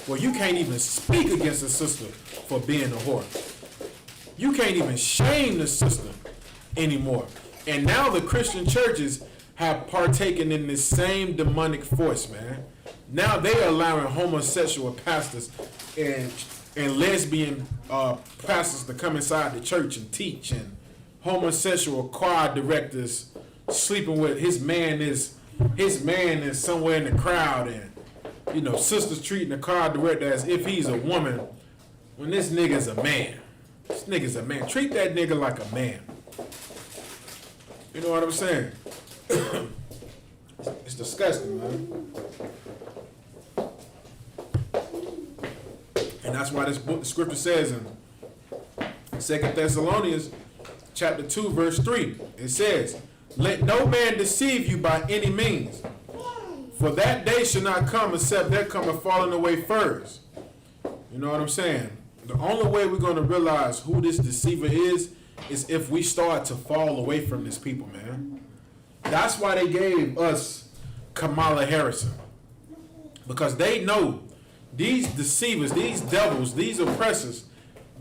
where you can't even speak against a sister for being a whore. You can't even shame the sister anymore. And now the Christian churches have partaken in this same demonic force, man. Now they are allowing homosexual pastors and lesbian pastors to come inside the church and teach, and homosexual choir directors sleeping with his man is somewhere in the crowd, and sisters treating the choir director as if he's a woman when this nigga's a man. This nigga's a man. Treat that nigga like a man. You know what I'm saying? It's disgusting, man. And that's why this book, the scripture says in 2 Thessalonians chapter 2, verse 3, it says, "Let no man deceive you by any means, for that day shall not come except there come a falling away first." You know what I'm saying? The only way we're going to realize who this deceiver is if we start to fall away from this people, man. That's why they gave us Kamala Harris, because they know these deceivers, these devils, these oppressors,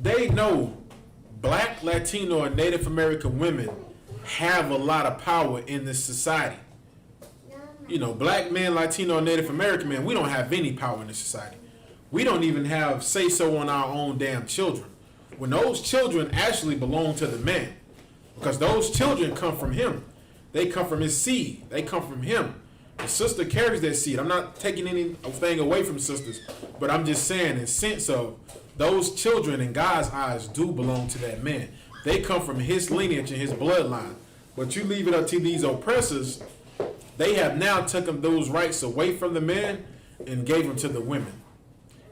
they know Black, Latino, and Native American women have a lot of power in this society. Black men, Latino, and Native American men, we don't have any power in this society. We don't even have say-so on our own damn children, when those children actually belong to the man, because those children come from him. They come from his seed. They come from him. The sister carries that seed. I'm not taking anything away from sisters, but I'm just saying in sense of those children in God's eyes do belong to that man. They come from his lineage and his bloodline. But you leave it up to these oppressors, they have now taken those rights away from the men and gave them to the women.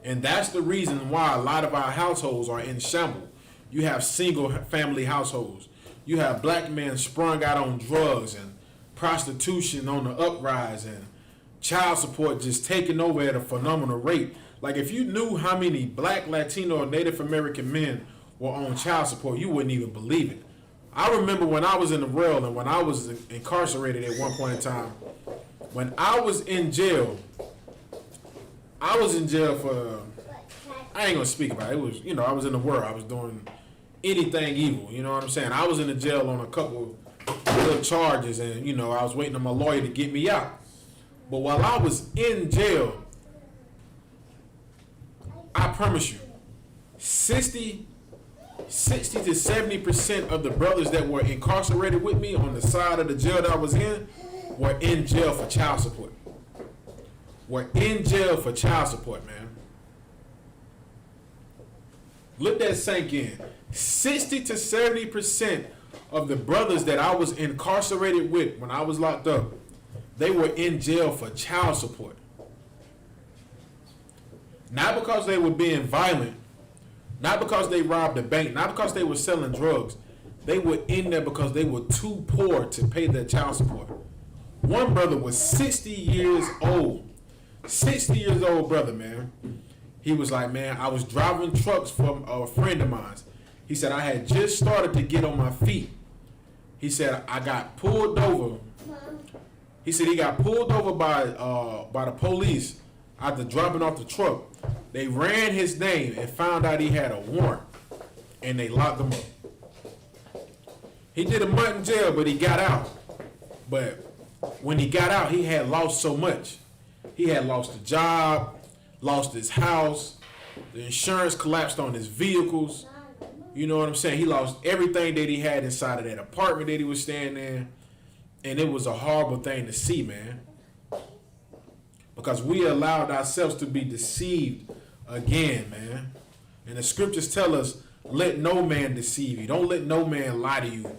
And that's the reason why a lot of our households are in shambles. You have single family households. You have black men sprung out on drugs and prostitution on the uprise, and child support just taking over at a phenomenal rate. Like, if you knew how many Black, Latino, or Native American men were on child support, you wouldn't even believe it. I remember when I was in the world and when I was incarcerated at one point in time, when I was in jail for, I ain't gonna speak about it. It was, I was in the world. I was doing anything evil. You know what I'm saying? I was in the jail on a couple little charges, and I was waiting on my lawyer to get me out. But while I was in jail, I promise you, 60 to 70% of the brothers that were incarcerated with me on the side of the jail that I was in were in jail for child support. Were in jail for child support, man. Let that sink in. 60 to 70% of the brothers that I was incarcerated with when I was locked up, they were in jail for child support. Not because they were being violent, not because they robbed a bank, not because they were selling drugs. They were in there because they were too poor to pay their child support. One brother was 60 years old. 60 years old brother, man. He was like, man, I was driving trucks for a friend of mine. He said, I had just started to get on my feet. He said, I got pulled over. He said he got pulled over by the police after dropping off the truck. They ran his name and found out he had a warrant, and they locked him up. He did a month in jail, but he got out. But when he got out, he had lost so much. He had lost the job, lost his house, the insurance collapsed on his vehicles. You know what I'm saying? He lost everything that he had inside of that apartment that he was staying in. And it was a horrible thing to see, man. Because we allowed ourselves to be deceived again, man. And the scriptures tell us, let no man deceive you. Don't let no man lie to you.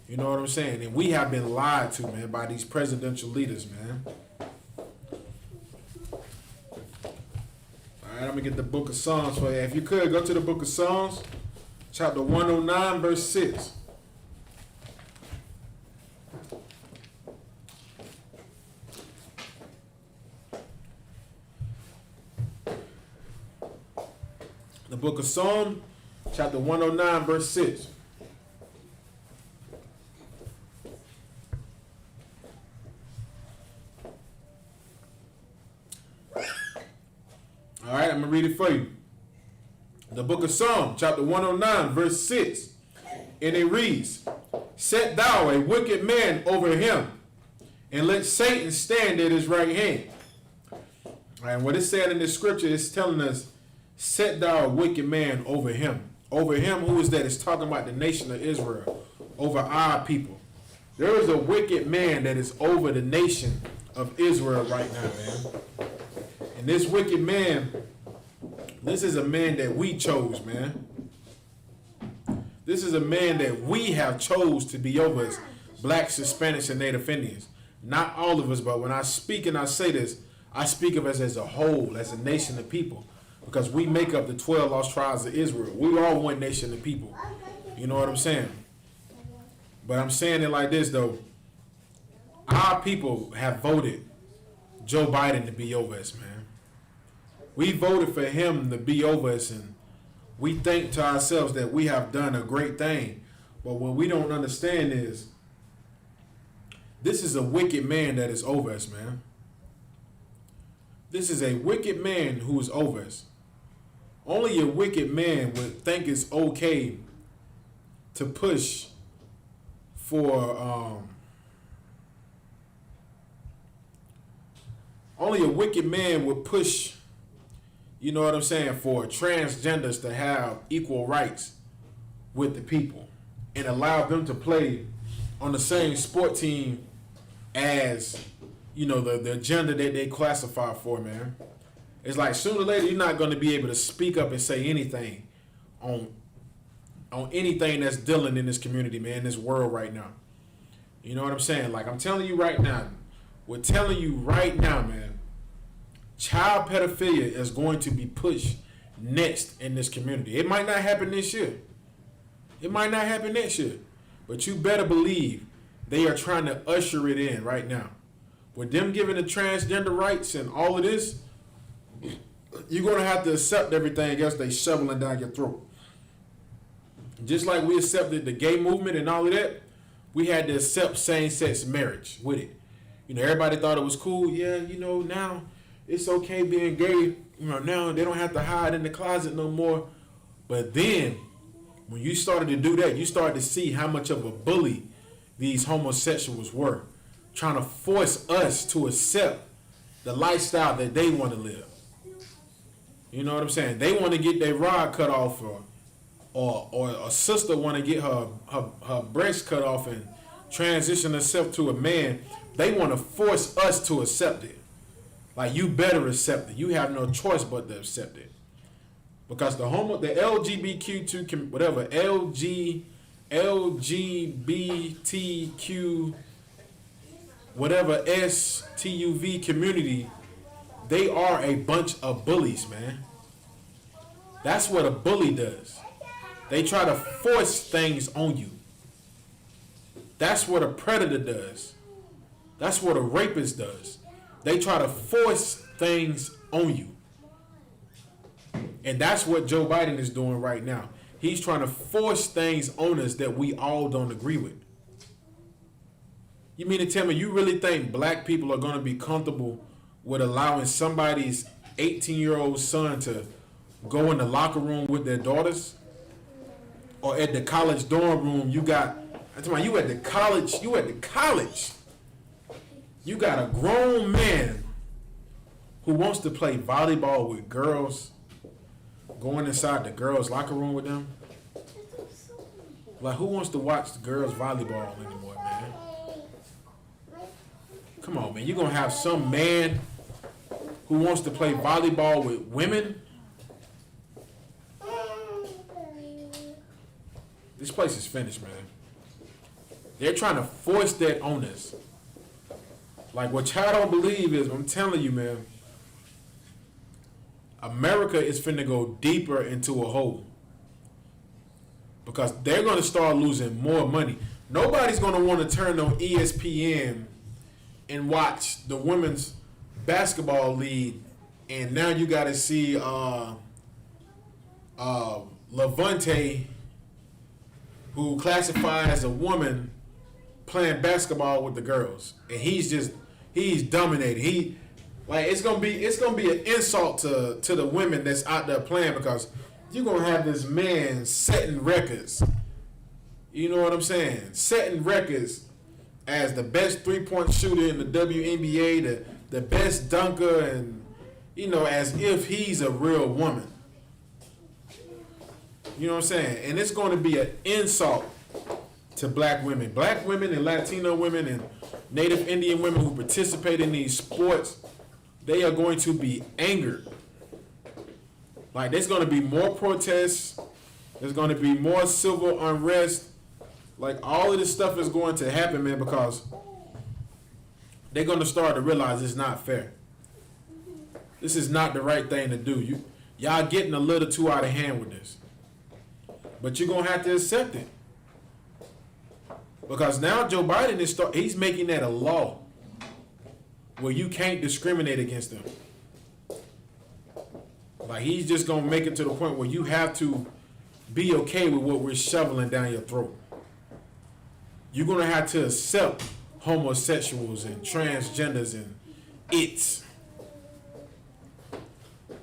You know what I'm saying? And we have been lied to, man, by these presidential leaders, man. All right, I'm going to get the book of Psalms for you. If you could, go to the book of Psalms, chapter 109, verse 6. The book of Psalm, chapter 109, verse 6. All right, I'm going to read it for you. The book of Psalms, chapter 109, verse 6. And it reads, set thou a wicked man over him, and let Satan stand at his right hand. And what it's saying in this scripture is telling us, set thou a wicked man over him. Over him, who is that? It's talking about the nation of Israel, over our people. There is a wicked man that is over the nation of Israel right now, man. And this wicked man, this is a man that we chose, man. This is a man that we have chose to be over us, blacks, Hispanics, and Native Indians. Not all of us, but when I speak and I say this, I speak of us as a whole, as a nation of people, because we make up the 12 lost tribes of Israel. We are one nation of people. You know what I'm saying? But I'm saying it like this, though. Our people have voted Joe Biden to be over us, man. We voted for him to be over us, and we think to ourselves that we have done a great thing. But what we don't understand is this is a wicked man that is over us, man. This is a wicked man who is over us. Only a wicked man would think it's okay to push for only a wicked man would push, you know what I'm saying, for transgenders to have equal rights with the people and allow them to play on the same sport team as, you know, the gender that they classify for, man. It's like sooner or later you're not going to be able to speak up and say anything on anything that's dealing in this community, man, in this world right now. You know what I'm saying? Like I'm telling you right now, we're telling you right now, man, child pedophilia is going to be pushed next in this community. It might not happen this year. It might not happen next year. But you better believe they are trying to usher it in right now. With them giving the transgender rights and all of this, you're going to have to accept everything else they shoveling down your throat. Just like we accepted the gay movement and all of that, we had to accept same-sex marriage with it. You know, everybody thought it was cool. Yeah, you know, now it's okay being gay. You know, now they don't have to hide in the closet no more. But then, when you started to do that, you started to see how much of a bully these homosexuals were, trying to force us to accept the lifestyle that they want to live. You know what I'm saying? They want to get their rod cut off, or a sister want to get her breast cut off and transition herself to a man. They want to force us to accept it. Like, you better accept it. You have no choice but to accept it. Because the LGBTQ, whatever, LGBTQ, whatever STUV community, they are a bunch of bullies, man. That's what a bully does. They try to force things on you. That's what a predator does. That's what a rapist does. They try to force things on you. And that's what Joe Biden is doing right now. He's trying to force things on us that we all don't agree with. You mean to tell me you really think black people are going to be comfortable with allowing somebody's 18-year-old son to go in the locker room with their daughters? Or at the college dorm room, you got, I'm talking about you at the college, you got a grown man who wants to play volleyball with girls, going inside the girls' locker room with them. Like, who wants to watch the girls' volleyball anymore, man? Come on, man. You're going to have some man who wants to play volleyball with women? This place is finished, man. They're trying to force that on us. Like, what y'all don't believe is, I'm telling you, man, America is finna go deeper into a hole. Because they're going to start losing more money. Nobody's going to want to turn on ESPN and watch the women's basketball league. And now you got to see Levante, who classified as a woman, playing basketball with the girls, and he's dominating. It's gonna be an insult to the women that's out there playing, because you're gonna have this man setting records. You know what I'm saying? Setting records as the best 3-point shooter in the WNBA, the best dunker, and as if he's a real woman. You know what I'm saying? And it's going to be an insult to black women and Latino women and Native Indian women who participate in these sports. They are going to be angered. Like, there's going to be more protests. There's going to be more civil unrest. Like, all of this stuff is going to happen, man, because they're going to start to realize it's not fair. This is not the right thing to do. Y'all getting a little too out of hand with this. But you're going to have to accept it. Because now Joe Biden he's making that a law where you can't discriminate against them. Like, he's just going to make it to the point where you have to be okay with what we're shoveling down your throat. You're going to have to accept homosexuals and transgenders and it's.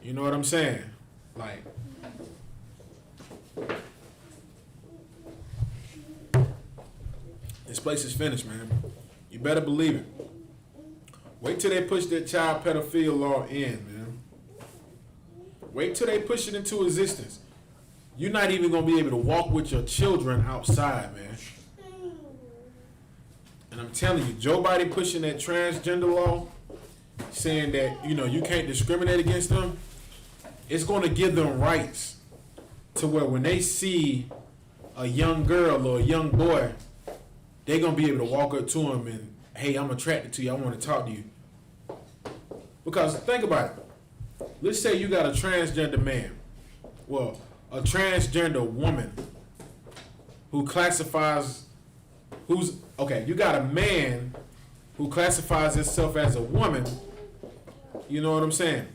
You know what I'm saying? Like, this place is finished, man. You better believe it. Wait till they push that child pedophilia law in, man. Wait till they push it into existence. You're not even going to be able to walk with your children outside, man. And I'm telling you, Joe Biden pushing that transgender law, saying that, you can't discriminate against them, it's going to give them rights to where when they see a young girl or a young boy, they're going to be able to walk up to them and, hey, I'm attracted to you. I want to talk to you. Because think about it. Let's say you got a transgender man. Well, a transgender woman who classifies, you got a man who classifies himself as a woman. You know what I'm saying?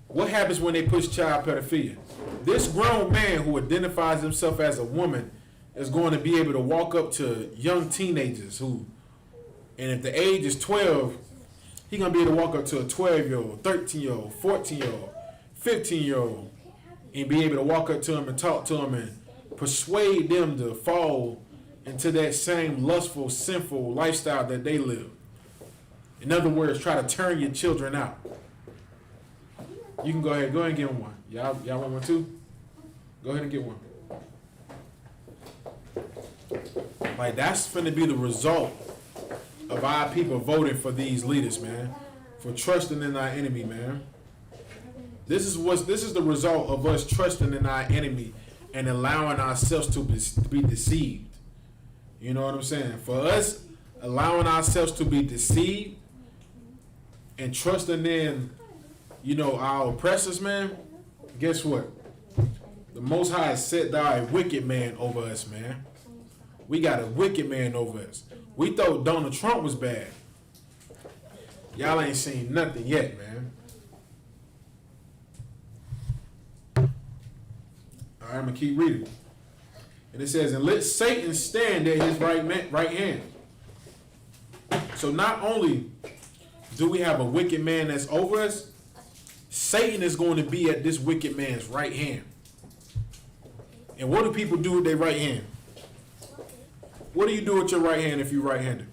What happens when they push child pedophilia? This grown man who identifies himself as a woman is going to be able to walk up to young teenagers and if the age is 12, he's going to be able to walk up to a 12-year-old, 13-year-old, 14-year-old, 15-year-old, and be able to walk up to them and talk to them and persuade them to fall into that same lustful, sinful lifestyle that they live. In other words, try to turn your children out. You can go ahead and get one. Y'all want one too? Go ahead and get one. Like, that's going to be the result of our people voting for these leaders, man. For trusting in our enemy, man. This is the result of us trusting in our enemy and allowing ourselves to be deceived. You know what I'm saying? For us, allowing ourselves to be deceived and trusting in, our oppressors, man, guess what? The Most High has set thou a wicked man over us, man. We got a wicked man over us. We thought Donald Trump was bad. Y'all ain't seen nothing yet, man. All right, I'm going to keep reading. And it says, and let Satan stand at his right hand. So not only do we have a wicked man that's over us, Satan is going to be at this wicked man's right hand. And what do people do with their right hand? What do you do with your right hand if you're right-handed?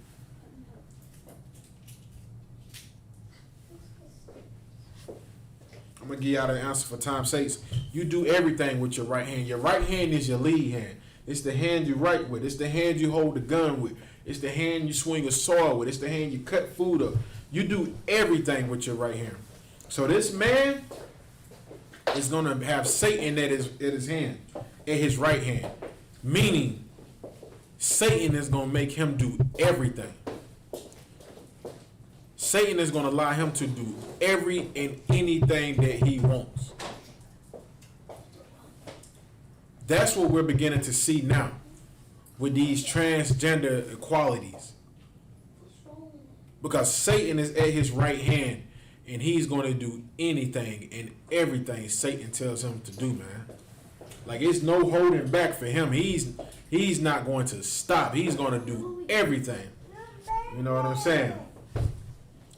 I'm going to give y'all the answer for time's sake. You do everything with your right hand. Your right hand is your lead hand. It's the hand you write with. It's the hand you hold the gun with. It's the hand you swing a saw with. It's the hand you cut food up. You do everything with your right hand. So this man is going to have Satan at his hand, at his right hand. Meaning, Satan is going to make him do everything. Satan is going to allow him to do every and anything that he wants. That's what we're beginning to see now with these transgender equalities. Because Satan is at his right hand and he's going to do anything and everything Satan tells him to do, man. Like, it's no holding back for him. He's not going to stop. He's going to do everything. You know what I'm saying?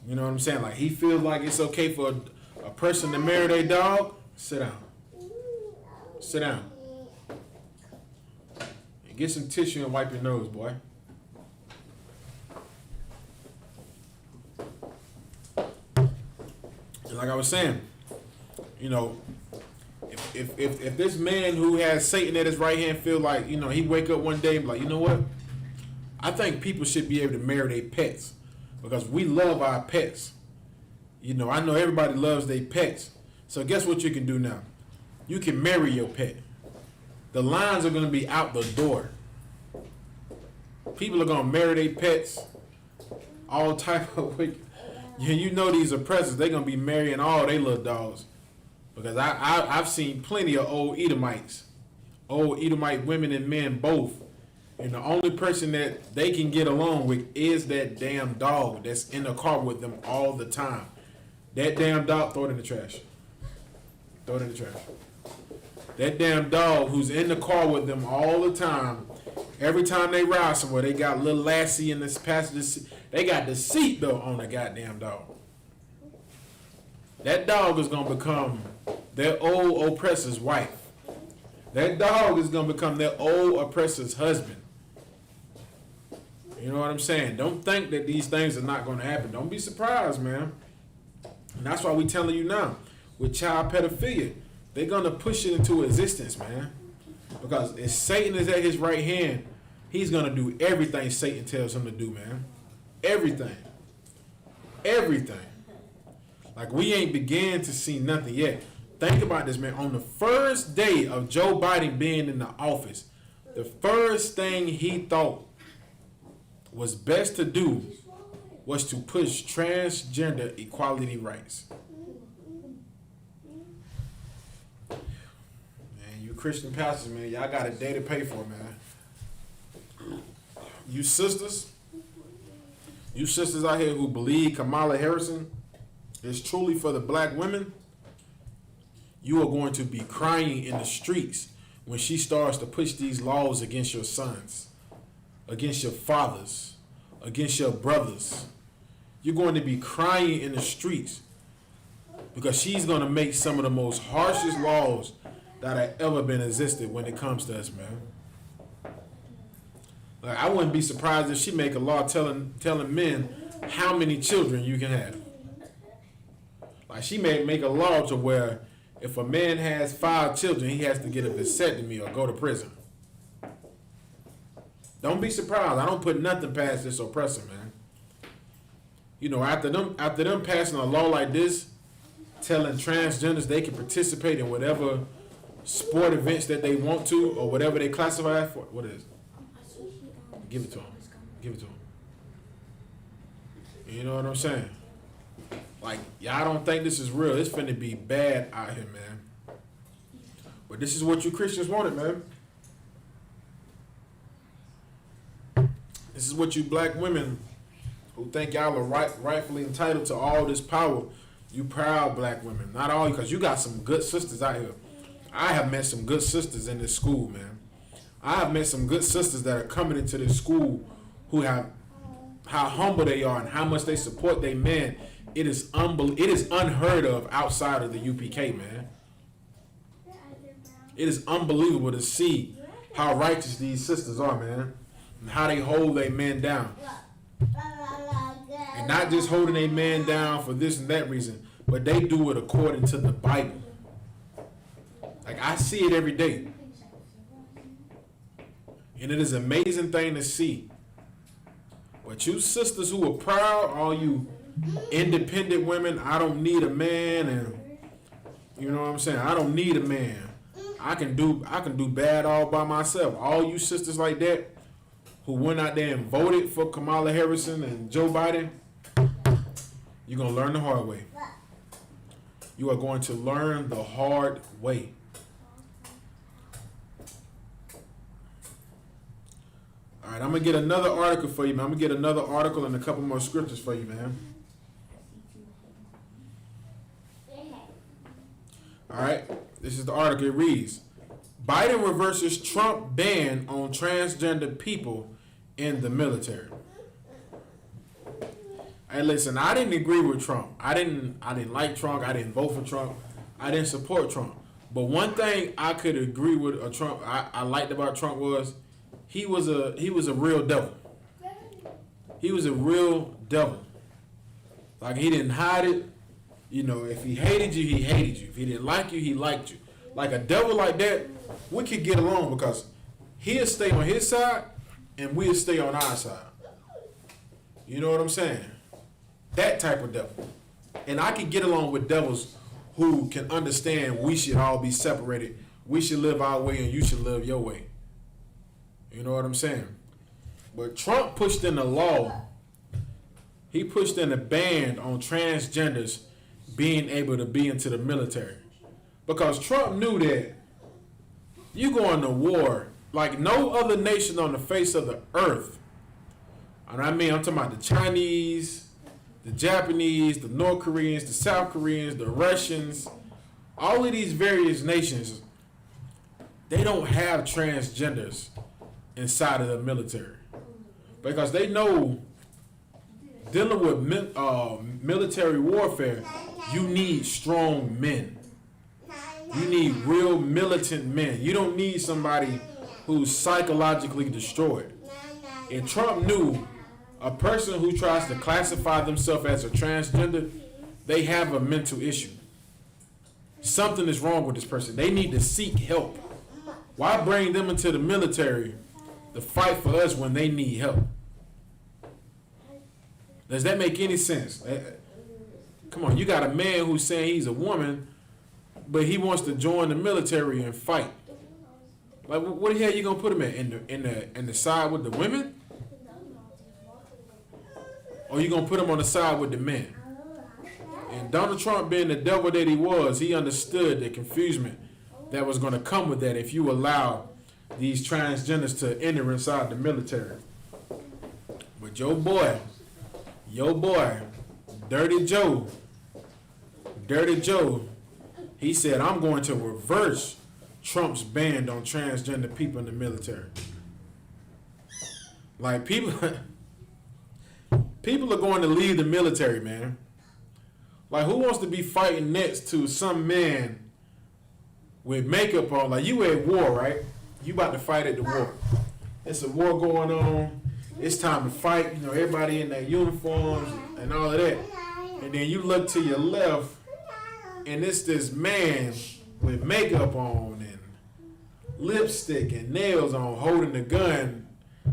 You know what I'm saying? Like, he feels like it's okay for a person to marry their dog. Sit down. Sit down. And get some tissue and wipe your nose, boy. And like I was saying, you know, if this man who has Satan at his right hand feel like, you know, he wake up one day and be like, you know what? I think people should be able to marry their pets because we love our pets. You know, I know everybody loves their pets. So guess what you can do now? You can marry your pet. The lines are going to be out the door. People are going to marry their pets. All type of wicked. You know these oppressors, they're going to be marrying all their little dogs. Because I've seen plenty of old Edomites. Old Edomite women and men both. And the only person that they can get along with is that damn dog that's in the car with them all the time. That damn dog, throw it in the trash. Throw it in the trash. That damn dog who's in the car with them all the time. Every time they ride somewhere, they got little Lassie in this passenger seat. They got the seatbelt on the goddamn dog. That dog is going to become their old oppressor's wife. That dog is going to become their old oppressor's husband. You know what I'm saying? Don't think that these things are not going to happen. Don't be surprised, man. And that's why we telling you now, with child pedophilia, they're going to push it into existence, man. Because if Satan is at his right hand, he's going to do everything Satan tells him to do, man. Everything. Everything. Like, we ain't began to see nothing yet. Think about this, man. On the first day of Joe Biden being in the office, the first thing he thought was best to do was to push transgender equality rights. Man, you Christian pastors, man, y'all got a day to pay for, man. You sisters out here who believe Kamala Harrison is truly for the black women, you are going to be crying in the streets when she starts to push these laws against your sons, against your fathers, against your brothers. You're going to be crying in the streets because she's going to make some of the most harshest laws that have ever been existed when it comes to us, man. Like, I wouldn't be surprised if she make a law telling men how many children you can have. Like, she may make a law to where if a man has 5 children, he has to get a vasectomy or go to prison. Don't be surprised. I don't put nothing past this oppressor, man. You know, after them passing a law like this, telling transgenders they can participate in whatever sport events that they want to or whatever they classify for. What is it? Give it to them. Give it to them. You know what I'm saying? Like, y'all don't think this is real. It's finna be bad out here, man. But this is what you Christians wanted, man. This is what you black women who think y'all are rightfully entitled to all this power. You proud black women. Not all, because you got some good sisters out here. I have met some good sisters in this school, man. I have met some good sisters that are coming into this school who have how humble they are and how much they support their men. It is unheard of outside of the UPK, man. It is unbelievable to see how righteous these sisters are, man, and how they hold their men down. And not just holding a man down for this and that reason, but they do it according to the Bible. Like, I see it every day. And it is an amazing thing to see. But you sisters who are proud, all you independent women, I don't need a man, and you know what I'm saying? I don't need a man. I can do bad all by myself. All you sisters like that who went out there and voted for Kamala Harrison and Joe Biden, you're going to learn the hard way. You are going to learn the hard way. All right, I'm going to get another article for you, man. I'm going to get another article and a couple more scriptures for you, man. All right, this is the article. It reads, Biden reverses Trump ban on transgender people in the military. Hey, listen, I didn't agree with Trump. I didn't like Trump. I didn't vote for Trump. I didn't support Trump. But one thing I could agree with Trump, I liked about Trump was he was a real devil. He was a real devil. Like, he didn't hide it. You know, if he hated you, he hated you. If he didn't like you, he liked you. Like a devil like that, we could get along because he'll stay on his side and we'll stay on our side. You know what I'm saying? That type of devil. And I can get along with devils who can understand we should all be separated. We should live our way and you should live your way. You know what I'm saying? But Trump pushed in a law. He pushed in a ban on transgenders being able to be into the military. Because Trump knew that you going to war like no other nation on the face of the earth. And I mean, I'm talking about the Chinese, the Japanese, the North Koreans, the South Koreans, the Russians, all of these various nations, they don't have transgenders inside of the military. Because they know dealing with military warfare, you need strong men. You need real militant men. You don't need somebody who's psychologically destroyed. And Trump knew a person who tries to classify themselves as a transgender, they have a mental issue. Something is wrong with this person. They need to seek help. Why bring them into the military to fight for us when they need help? Does that make any sense? Come on, you got a man who's saying he's a woman, but he wants to join the military and fight. Like, what the hell you gonna put him in the side with the women? Or you gonna put him on the side with the men? And Donald Trump, being the devil that he was, he understood the confusion that was gonna come with that if you allow these transgenders to enter inside the military. But your boy, Dirty Joe, he said, I'm going to reverse Trump's ban on transgender people in the military. Like, people are going to leave the military, man. Like, who wants to be fighting next to some man with makeup on? Like, you at war, right? You about to fight at the war. It's a war going on. It's time to fight. You know, everybody in their uniforms and all of that. And then you look to your left, and it's this man with makeup on and lipstick and nails on, holding the gun,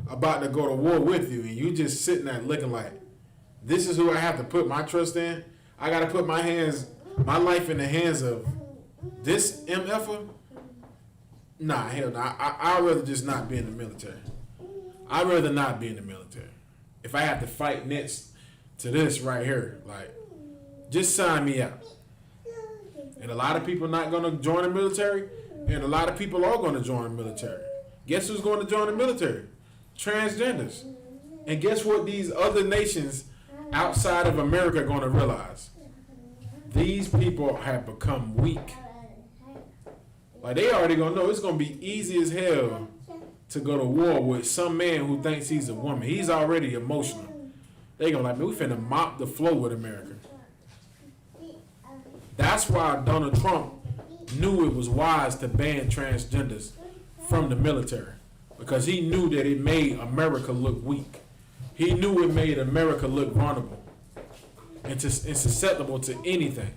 about to go to war with you, and you just sitting there looking like, this is who I have to put my trust in? I got to put my life in the hands of this MFer? Nah, hell no. I'd rather just not be in the military. I'd rather not be in the military. If I have to fight next to this right here, like, just sign me out. And a lot of people not going to join the military, and a lot of people are going to join the military. Guess who's going to join the military? Transgenders. And guess what these other nations outside of America are going to realize? These people have become weak. Like, they already going to know it's going to be easy as hell to go to war with some man who thinks he's a woman. He's already emotional. They going to like, man, we finna mop the floor with America. That's why Donald Trump knew it was wise to ban transgenders from the military. Because he knew that it made America look weak. He knew it made America look vulnerable and susceptible to anything.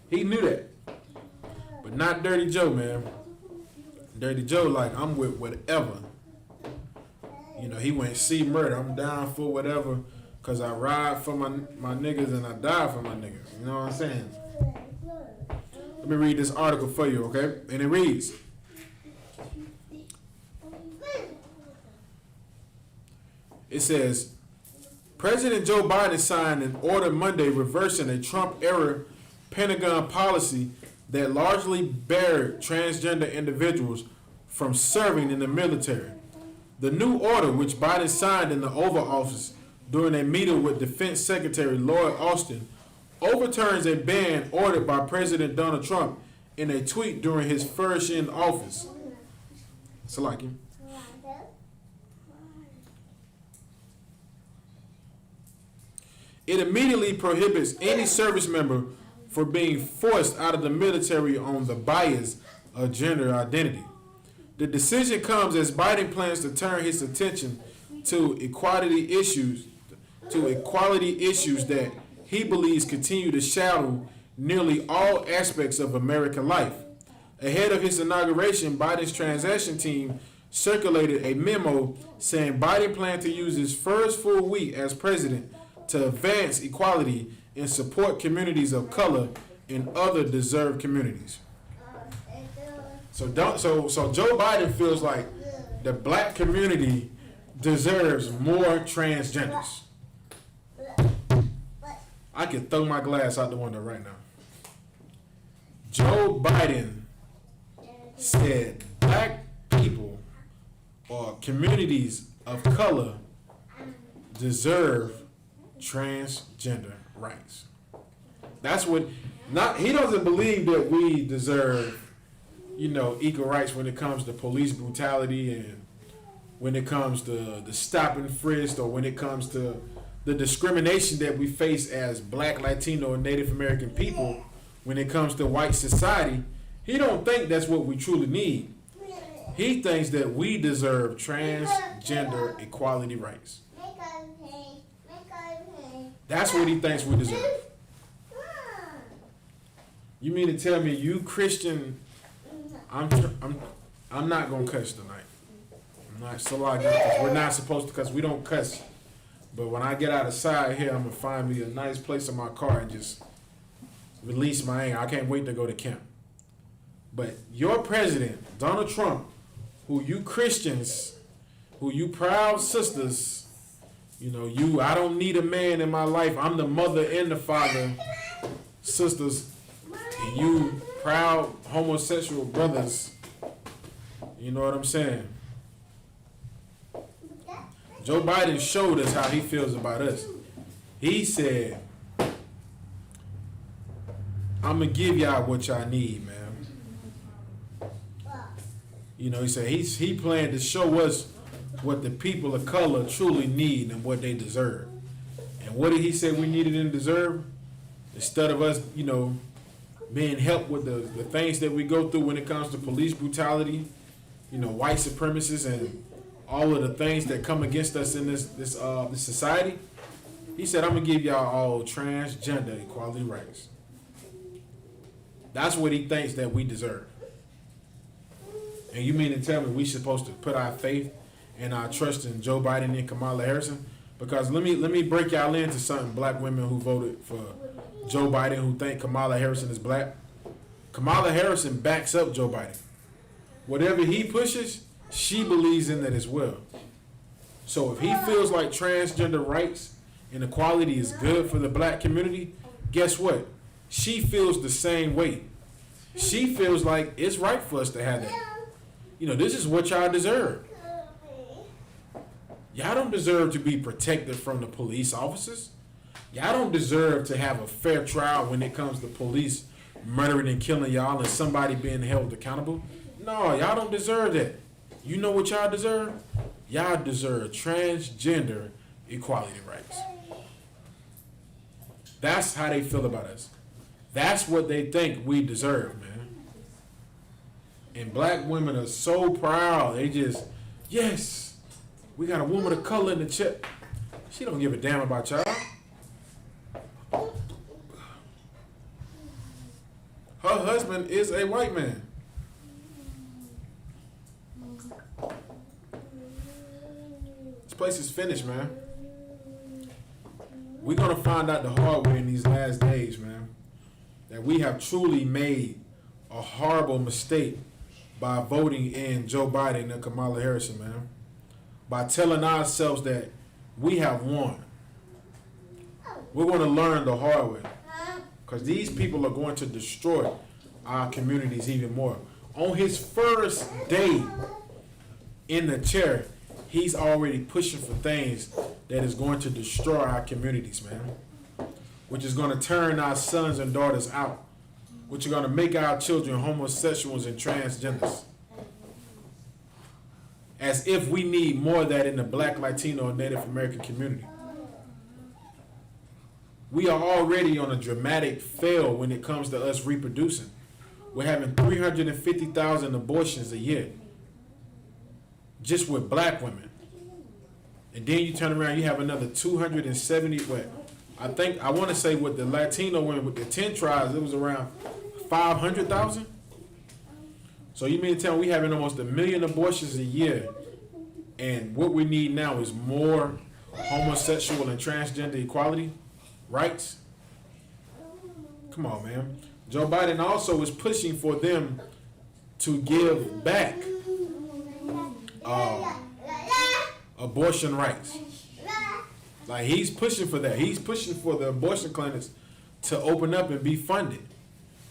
He knew that. But not Dirty Joe, man. Dirty Joe, like, I'm with whatever. You know, he went see murder. I'm down for whatever, because I ride for my niggas and I die for my niggas. You know what I'm saying? Let me read this article for you, okay? And it reads, it says, President Joe Biden signed an order Monday reversing a Trump-era Pentagon policy that largely barred transgender individuals from serving in the military. The new order, which Biden signed in the Oval Office during a meeting with Defense Secretary Lloyd Austin, overturns a ban ordered by President Donald Trump in a tweet during his first year in office. Salaki. It immediately prohibits any service member from being forced out of the military on the bias of gender identity. The decision comes as Biden plans to turn his attention to equality issues that he believes continue to shadow nearly all aspects of American life. Ahead of his inauguration, Biden's transition team circulated a memo saying Biden planned to use his first full week as president to advance equality and support communities of color and other deserved communities. So Joe Biden feels like the black community deserves more transgenders. I could throw my glass out the window right now. Joe Biden said black people or communities of color deserve transgender rights. That's what, not, he doesn't believe that we deserve, equal rights when it comes to police brutality and when it comes to the stop and frisk or when it comes to the discrimination that we face as black, Latino, and Native American people when it comes to white society. He don't think that's what we truly need. He thinks that we deserve transgender equality rights. That's what he thinks we deserve. You mean to tell me you Christian? I'm not gonna cuss tonight. I'm not so like that. We're not supposed to cuss. We don't cuss. But when I get outside here, I'm gonna find me a nice place in my car and just release my anger. I can't wait to go to camp. But your president, Donald Trump, who you Christians, who you proud sisters, I don't need a man in my life. I'm the mother and the father, sisters, and you proud homosexual brothers. You know what I'm saying? Joe Biden showed us how he feels about us. He said, I'm going to give y'all what y'all need, man. He said he planned to show us what the people of color truly need and what they deserve. And what did he say we needed and deserve? Instead of us, being helped with the things that we go through when it comes to police brutality, white supremacists and all of the things that come against us in this society, he said, I'm going to give y'all all transgender equality rights. That's what he thinks that we deserve. And you mean to tell me we're supposed to put our faith and our trust in Joe Biden and Kamala Harris? Because let me break y'all into something, black women who voted for Joe Biden who think Kamala Harris is black. Kamala Harris backs up Joe Biden. Whatever he pushes, she believes in that as well. So if he feels like transgender rights and equality is good for the black community, guess what? She feels the same way. She feels like it's right for us to have that. This is what y'all deserve. Y'all don't deserve to be protected from the police officers. Y'all don't deserve to have a fair trial when it comes to police murdering and killing y'all and somebody being held accountable. No, y'all don't deserve that. You know what y'all deserve? Y'all deserve transgender equality rights. That's how they feel about us. That's what they think we deserve, man. And black women are so proud. They just, yes, we got a woman of color in the chip. She don't give a damn about y'all. Her husband is a white man. This place is finished, man. We're going to find out the hard way in these last days, man, that we have truly made a horrible mistake by voting in Joe Biden and Kamala Harris, man. By telling ourselves that we have won. We're going to learn the hard way. Because these people are going to destroy our communities even more. On his first day in the chair, he's already pushing for things that is going to destroy our communities, man. Which is going to turn our sons and daughters out. Which are going to make our children homosexuals and transgenders. as if we need more of that in the Black, Latino, and Native American community. We are already on a dramatic fail when it comes to us reproducing. We're having 350,000 abortions a year, just with black women. And then you turn around, you have another 270, I want to say with the Latino women, with the 10 tribes, it was around 500,000. So you mean to tell me we having almost 1 million abortions a year, and what we need now is more homosexual and transgender equality rights? Come on, man. Joe Biden also is pushing for them to give back abortion rights. Like, he's pushing for that. He's pushing for the abortion clinics to open up and be funded.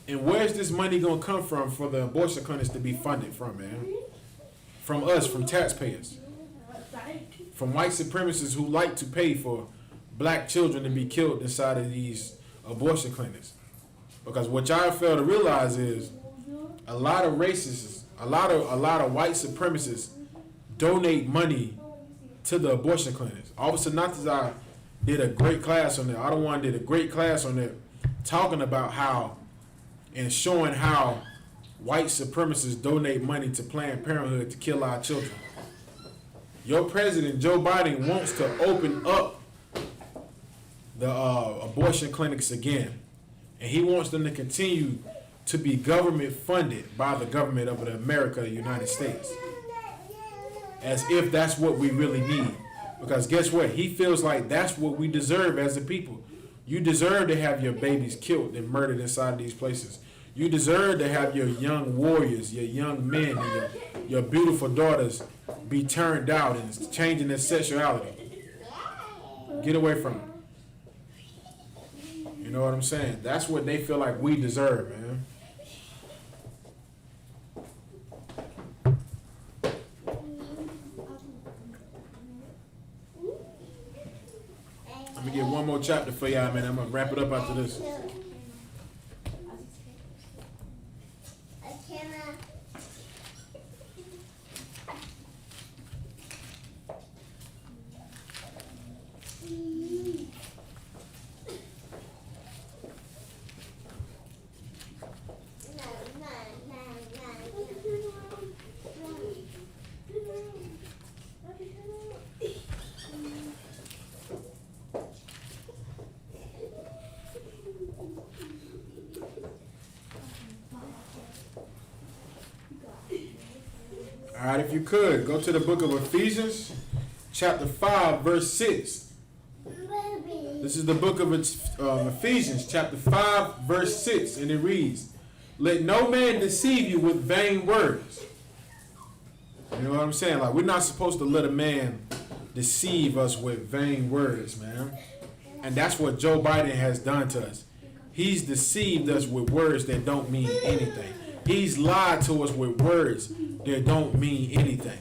And where's this money going to come from for the abortion clinics to be funded from, man? From us, from taxpayers. From white supremacists who like to pay for black children to be killed inside of these abortion clinics. Because what y'all fail to realize is a lot of racists, a lot of white supremacists donate money to the abortion clinics. Officer Nataza did a great class on that. Otherone did a great class on that, talking about how and showing how white supremacists donate money to Planned Parenthood to kill our children. Your president, Joe Biden, wants to open up the abortion clinics again. And he wants them to continue to be government funded by the government of America, the United States. As if that's what we really need. Because guess what? He feels like that's what we deserve as a people. You deserve to have your babies killed and murdered inside these places. You deserve to have your young warriors, your young men, and your beautiful daughters be turned out and changing their sexuality. Get away from them. You know what I'm saying? That's what they feel like we deserve, man. Let me get one more chapter for y'all, man. I'm going to wrap it up after this. All right, if you could, go to the book of Ephesians, chapter 5, verse 6. This is the book of Ephesians, chapter 5, verse 6, and it reads, "Let no man deceive you with vain words." You know what I'm saying? Like, we're not supposed to let a man deceive us with vain words, man. And that's what Joe Biden has done to us. He's deceived us with words that don't mean anything. He's lied to us with words that don't mean anything.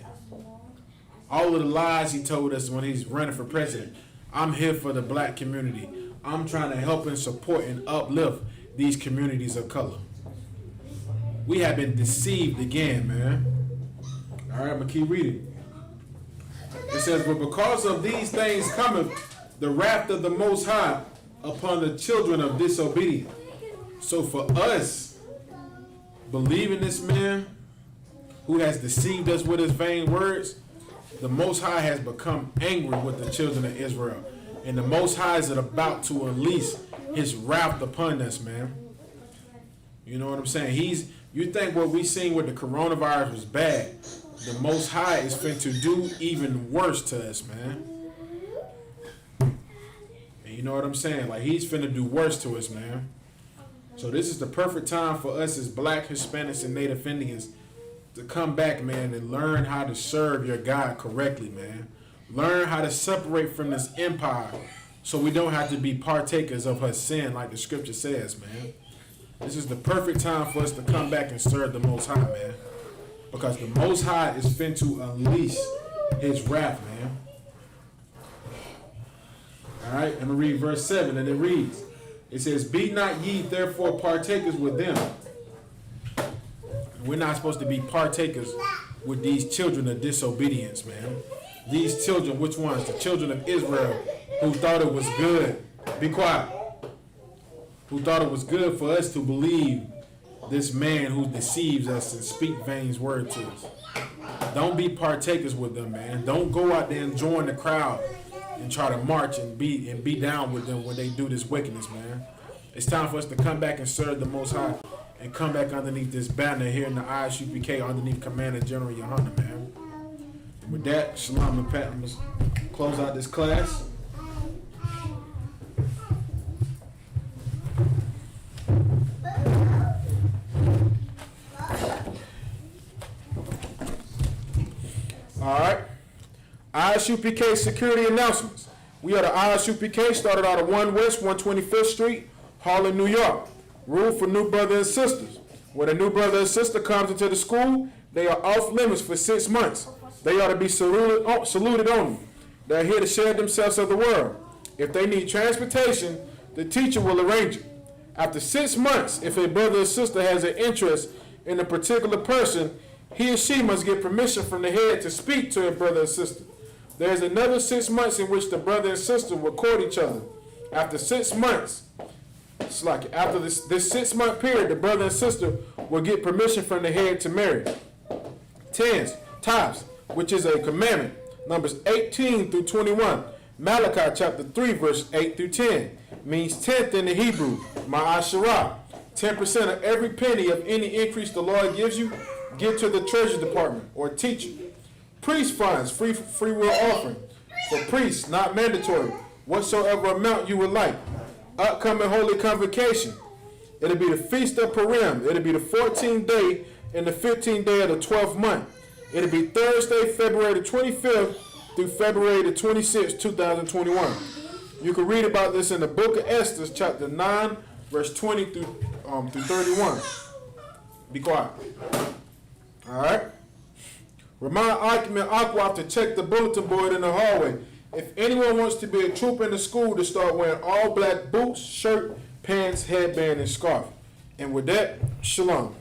All of the lies he told us when he's running for president. I'm here for the black community. I'm trying to help and support and uplift these communities of color. We have been deceived again, man. All right, I'm going to keep reading. It says, "But because of these things cometh the wrath of the Most High upon the children of disobedience." So for us, believing this man who has deceived us with his vain words, the Most High has become angry with the children of Israel. And the Most High is about to unleash his wrath upon us, man. You know what I'm saying? You think what we seen with the coronavirus was bad. The Most High is finna to do even worse to us, man. And you know what I'm saying? Like, he's finna do worse to us, man. So this is the perfect time for us as black, Hispanics, and Native Indians to come back, man, and learn how to serve your God correctly, man. Learn how to separate from this empire so we don't have to be partakers of her sin like the scripture says, man. This is the perfect time for us to come back and serve the Most High, man. Because the Most High is fin to unleash his wrath, man. All right, I'm going to read verse 7, and it reads, it says, "Be not ye therefore partakers with them." We're not supposed to be partakers with these children of disobedience, man. These children, which ones? The children of Israel, who thought it was good. Be quiet. Who thought it was good for us to believe this man who deceives us and speak vain word to us. Don't be partakers with them, man. Don't go out there and join the crowd and try to march and be down with them when they do this wickedness, man. It's time for us to come back and serve the Most High and come back underneath this banner here in the ISUPK underneath Commander General Yohana, man. And with that, shalom and pat. I'm going to close out this class. All right. ISUPK security announcements. We are the ISUPK, started out of 1 West 125th Street, Harlem, New York. Rule for new brothers and sisters. When a new brother or sister comes into the school, they are off limits for 6 months. They are to be saluted only. They are here to share themselves of the world. If they need transportation, the teacher will arrange it. After 6 months, if a brother or sister has an interest in a particular person, he or she must get permission from the head to speak to a brother or sister. There is another 6 months in which the brother and sister will court each other. After 6 months, after this 6 month period, the brother and sister will get permission from the head to marry. Tithes, which is a commandment, Numbers 18 through 21. Malachi chapter 3, verse 8 through 10, means tenth in the Hebrew, ma'asharah. 10% of every penny of any increase the Lord gives you, give to the treasury department or teacher. Priest funds, free will offering. For priests, not mandatory, whatsoever amount you would like. Upcoming holy convocation. It'll be the Feast of Purim. It'll be the 14th day and the 15th day of the 12th month. It'll be Thursday, February the 25th through February the 26th, 2021. You can read about this in the book of Esther, chapter 9, verse 20 through 31. Be quiet. All right. Remind Occupant Aquaf to check the bulletin board in the hallway. If anyone wants to be a trooper in the school, to start wearing all black boots, shirt, pants, headband, and scarf. And with that, shalom.